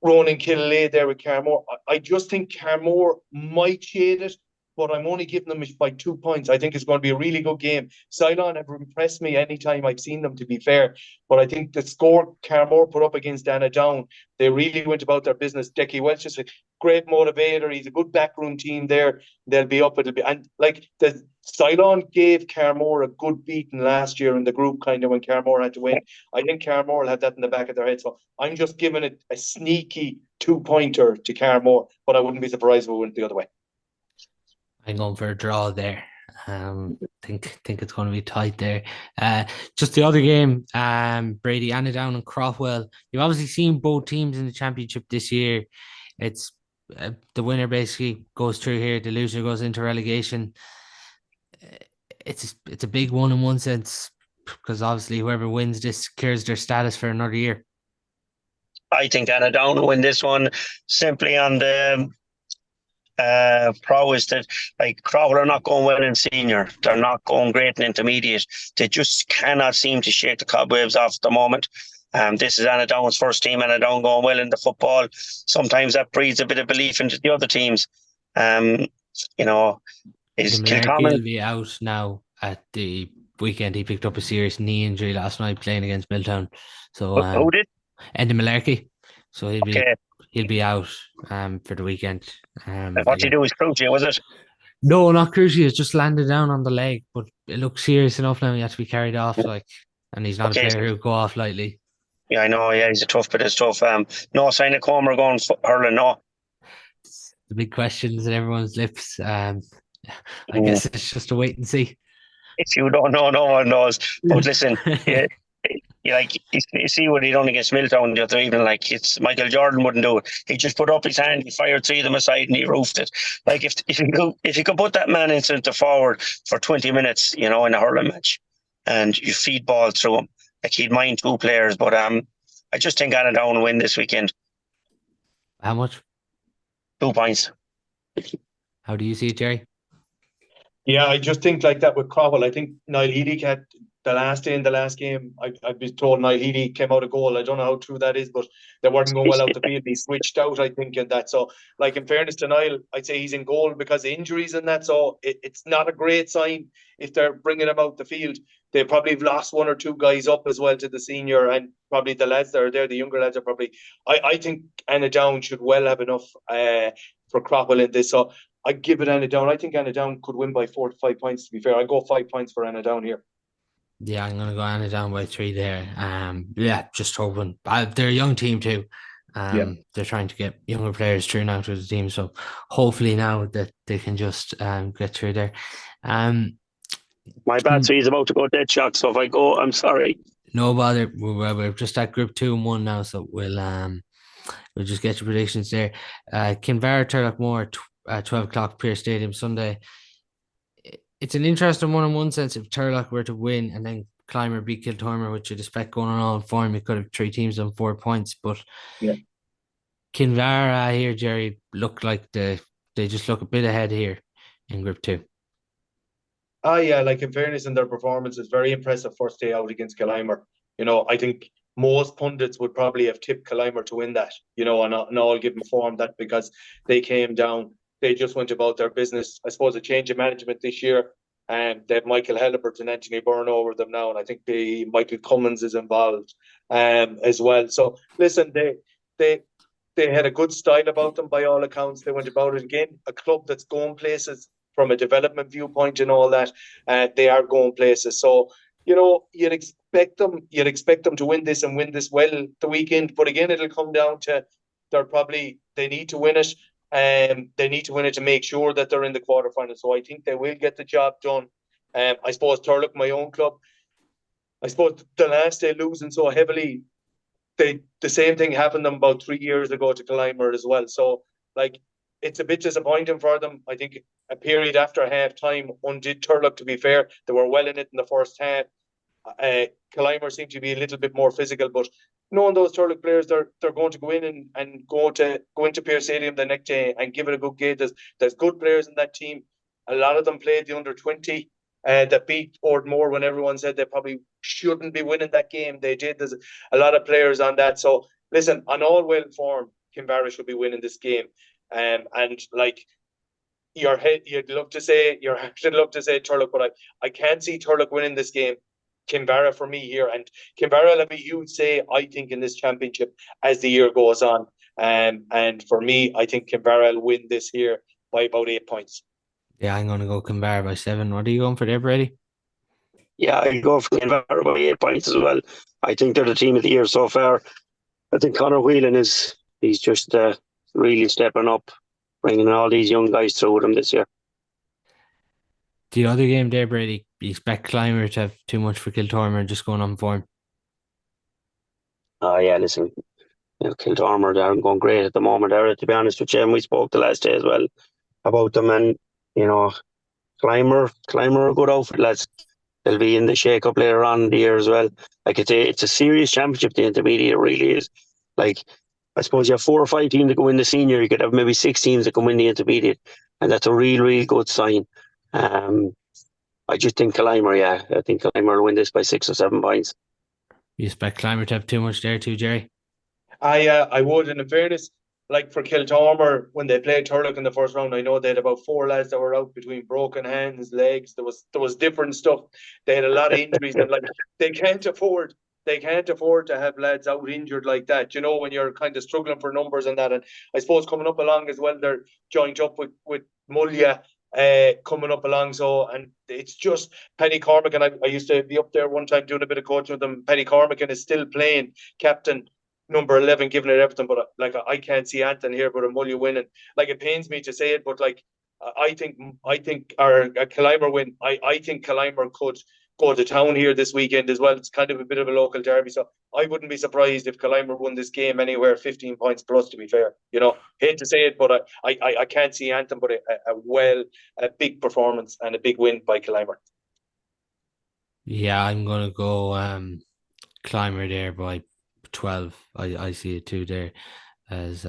Ronan Killalay there with Carmore. I just think Carmore might shade it, but I'm only giving them by 2 points. I think it's going to be a really good game. Cylon have impressed me anytime I've seen them, to be fair. But I think the score Carmore put up against Down, they really went about their business. Decky Welch is a great motivator. He's a good backroom team there. They'll be up. And like the Cylon gave Carmore a good beating last year in the group, kind of when Carmore had to win. I think Carmore will have that in the back of their head. So I'm just giving it a sneaky 2-pointer to Carmore, but I wouldn't be surprised if we went the other way. I'm going for a draw there. Think it's going to be tight there. Just the other game, Brady and Gerry Craughwell. You've obviously seen both teams in the championship this year. It's the winner basically goes through here. The loser goes into relegation. It's a big one in one sense because obviously whoever wins this secures their status for another year. I think Down will win this one simply on the prowess that like Craughwell are not going well in senior. They're not going great in intermediate. They just cannot seem to shake the cobwebs off at the moment. This is Down's first team. Down going well in the football. Sometimes that breeds a bit of belief into the other teams. Is Kilconieron will be out now at the weekend. He picked up a serious knee injury last night playing against Milltown. So who did? Enda Malarkey. So he'll be out for the weekend. What you do is cruciate, was it? No, not cruciate. It's just landed down on the leg, but it looks serious enough now. He has to be carried off, and he's not a player who'll go off lightly. Yeah, I know. Yeah, he's a tough, but it's tough. No sign of Comer going hurling. No. The big questions in everyone's lips. I guess it's just a wait and see. If you don't know, no one knows. But listen, you see what he done against Milltown the other evening. Like it's Michael Jordan wouldn't do it. He just put up his hand, he fired 3 of them aside, and he roofed it. Like if you could put that man in centre forward for 20 minutes, in a hurling match, and you feed ball through him, like he'd mind 2 players. But I just think Down will win this weekend. How much? 2 points. How do you see it, Gerry? Yeah, I just think like that with Craughwell. I think Niall Healy had the last game. I've been told Niall Healy came out of goal. I don't know how true that is, but they weren't going well out the field. He switched out, I think, and that. So, like in fairness to Niall, I'd say he's in goal because of injuries and that. So it's not a great sign if they're bringing him out the field. They probably have lost 1 or 2 guys up as well to the senior, and probably the lads that are there, the younger lads are probably. I think Down should well have enough for Craughwell in this. So I give it Down. I think Down could win by 4 to 5 points. To be fair, I go 5 points for Down here. Yeah, I'm gonna go Down by 3 there. Just hoping they're a young team too. They're trying to get younger players through now to the team, so hopefully now that they can just get through there. My battery is about to go dead shot, so if I go, I'm sorry. No bother. We're just at Group 2 and 1 now, so we'll just get your predictions there. Kinvara Turloughmore, 12 o'clock, Pearse Stadium Sunday. It's an interesting one in one sense. If Turlough were to win and then Climber beat Kilconieron, which you'd expect going on form, you could have 3 teams on 4 points. But Kinvara here, Gerry, look like they just look a bit ahead here in Group 2. Like in fairness in their performance, it's very impressive first day out against Kilconieron. I think most pundits would probably have tipped Kilconieron to win that, and I'll give them form that because they came down, they just went about their business. I suppose a change of management this year, and they have Michael Halliburton and Anthony Byrne over them now, and I think Michael Cummins is involved as well. So listen, they had a good style about them by all accounts. They went about it again, a club that's going places from a development viewpoint and all that. They are going places. So, you'd expect them to win this and win this well the weekend. But again, it'll come down to they need to win it. They need to win it to make sure that they're in the quarterfinals. So I think they will get the job done. I suppose Turlough, my own club, I suppose the last day losing so heavily, the same thing happened to them about 3 years ago to Kilconieron as well. So, it's a bit disappointing for them. I think a period after half time undid Turlough, to be fair. They were well in it in the first half. Kilconieron seemed to be a little bit more physical, but knowing those Turlough players, they're going to go in and go into Pearse Stadium the next day and give it a good game. There's good players in that team. A lot of them played the under-20 that beat Oranmore when everyone said they probably shouldn't be winning that game. They did. There's a lot of players on that. So listen, on all well form, Kinvara should be winning this game. And you'd love to say Turlough, but I can't see Turlough winning this game. Kinvara for me here, and Kinvara will have a huge say, I think, in this championship as the year goes on. And for me, I think Kinvara will win this here by about 8 points. Yeah, I'm going to go Kinvara by 7. What are you going for there, Brady? Yeah, I'll go for Kinvara by 8 points as well. I think they're the team of the year so far. I think Conor Whelan he's just really stepping up, bringing all these young guys through with him this year. The other game there, Brady, you expect Climber to have too much for Kilconieron just going on form? Oh, yeah, listen, Kilconieron, they're going great at the moment, to be honest with you. And we spoke the last day as well about them. And, Climber are a good outfit, lads. They'll be in the shake-up later on in the year as well. It's a serious championship, the intermediate, it really is. I suppose you have 4 or 5 teams that go in the senior. You could have maybe 6 teams that come in the intermediate, and that's a real, real good sign. I just think Kilconieron, I think Kilconieron will win this by 6 or 7 points. You expect Climber to have too much there too, Gerry? I would, and in fairness, for Kilconieron, when they played Turlough in the first round, I know they had about 4 lads that were out between broken hands, legs. There was different stuff. They had a lot of injuries, and they can't afford to have lads out injured like that, when you're kind of struggling for numbers and that. And I suppose coming up along as well, they're joined up with Mullagh coming up along. So, and it's just Paddy Cormacan. I used to be up there one time doing a bit of coaching with them. Paddy Cormacan is still playing captain, number 11, giving it everything. But I can't see Anton here, but a Mullagh winning. It pains me to say it, but I think our Kilconieron win. I think Kilconieron could go to town here this weekend as well. It's kind of a bit of a local derby, so I wouldn't be surprised if Kilconieron won this game anywhere 15 points plus, to be fair. Hate to say it, but I can't see Anthem, but a big performance and a big win by Kilconieron. Yeah, I'm going to go Climber there by 12. I see it too there, as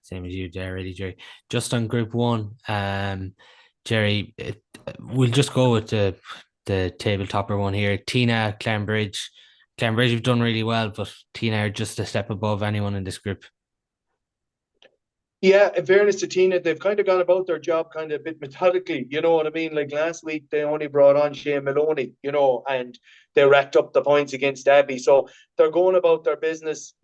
same as you there, really, Gerry. Just on Group 1, Gerry, we'll just go with the table topper one here. Tina, Clarinbridge. Clarinbridge have done really well, but Tina are just a step above anyone in this group. Yeah, in fairness to Tina, they've kind of gone about their job kind of a bit methodically. You know what I mean? Last week, they only brought on Shane Maloney, and they racked up the points against Abbey. So they're going about their business,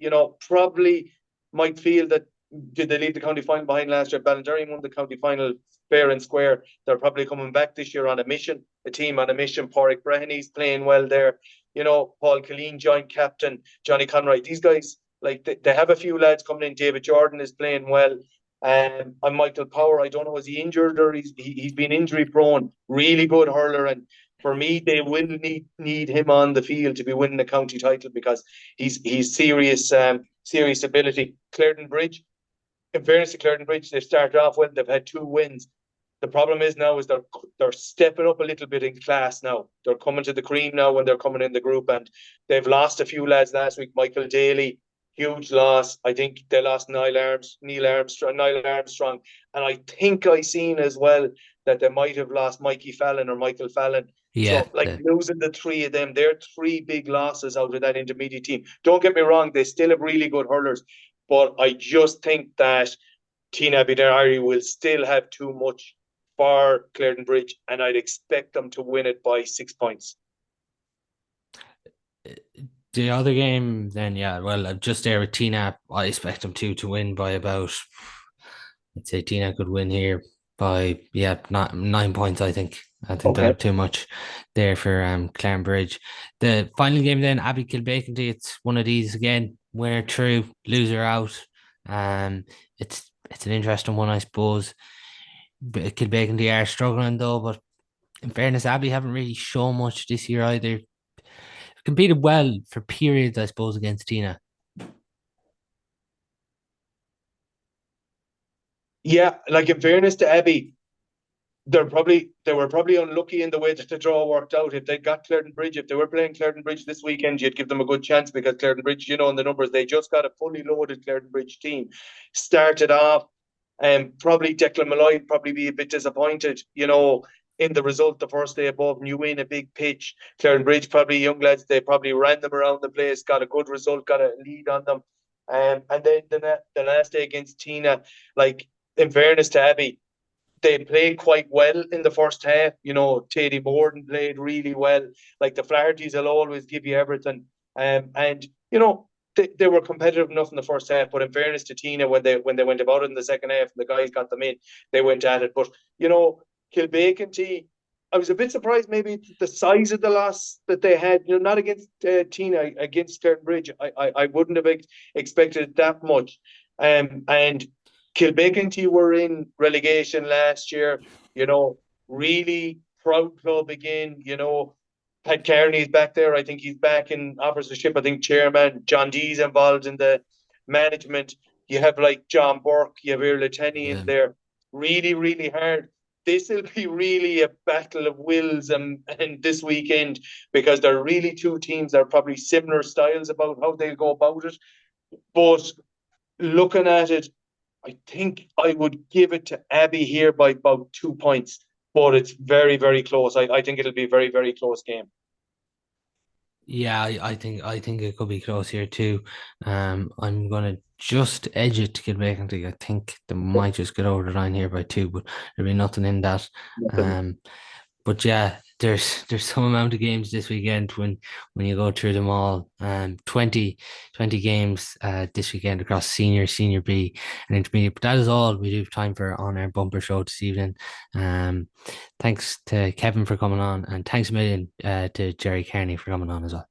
probably might feel that, did they leave the county final behind last year? Ballinderry won the county final fair and square. They're probably coming back this year on a mission, a team on a mission. Pádraig Brehony's playing well there. Paul Killeen, joint captain, Johnny Conroy. These guys, Like they have a few lads coming in. David Jordan is playing well. And Michael Power, I don't know, is he injured or he's been injury prone? Really good hurler, and for me, they will need him on the field to be winning the county title because he's serious ability. Clarinbridge, in fairness to Clarinbridge, they've started off well. They've had 2 wins. The problem is now is they're stepping up a little bit in class now. They're coming to the cream now when they're coming in the group, and they've lost a few lads last week. Michael Daly, huge loss. I think they lost Niall Armstrong, and I think I seen as well that they might have lost Michael Fallon. Yeah. So, like, losing the 3 of them, they're 3 big losses out of that intermediate team. Don't get me wrong, they still have really good hurlers, but I just think that Tina Bidari will still have too much for Clarinbridge, and I'd expect them to win it by 6 points. The other game, then, yeah, well, just there with Tina, I expect them to win by about, I'd say Tina could win here by, 9 points, I think. I think they'll have too much there for Clarinbridge. The final game then, Abbey Kilbeaconty, it's one of these again, winner through, loser out. It's an interesting one, I suppose. Kilbeaconty are struggling though, but in fairness, Abbey haven't really shown much this year either. Competed well for periods, I suppose, against Tina. Yeah, like in fairness to Abbey, they were probably unlucky in the way that the draw worked out. If they got Clarinbridge, if they were playing Clarinbridge this weekend, you'd give them a good chance because Clarinbridge, in the numbers, they just got a fully loaded Clarinbridge team. Started off, and probably Declan Malloy probably be a bit disappointed, in the result the first day above New Win, a big pitch. Clarinbridge, probably young lads, they probably ran them around the place, got a good result, got a lead on them. And then the last day against Tina, like, in fairness to Abbey, they played quite well in the first half. Teddy Borden played really well. Like, the Flahertys will always give you everything. And they were competitive enough in the first half. But in fairness to Tina, when they went about it in the second half, and the guys got them in, they went at it. But Kilbeaconty, I was a bit surprised maybe the size of the loss that they had. Not against Tina, against Clarinbridge. I wouldn't have expected that much. And Kilbeaconty were in relegation last year, really proud club again, Pat Kearney's back there. I think he's back in officership. I think chairman John D's involved in the management. You have like John Burke, you have Irla Tenney in there. Really, really hard. This will be really a battle of wills and this weekend, because they're really 2 teams that are probably similar styles about how they go about it. But looking at it, I think I would give it to Abbey here by about 2 points, but it's very, very close. I think it'll be a very, very close game. Yeah, I think it could be close here too. I'm gonna just edge it to Kilbeaconty. I think they might just get over the line here by 2, but there'll be nothing in that. But yeah, there's some amount of games this weekend when you go through them all. 20 games this weekend across senior B, and intermediate. But that is all we do have time for on our bumper show this evening. Thanks to Kevin for coming on, and thanks a million to Gerry Kearney for coming on as well.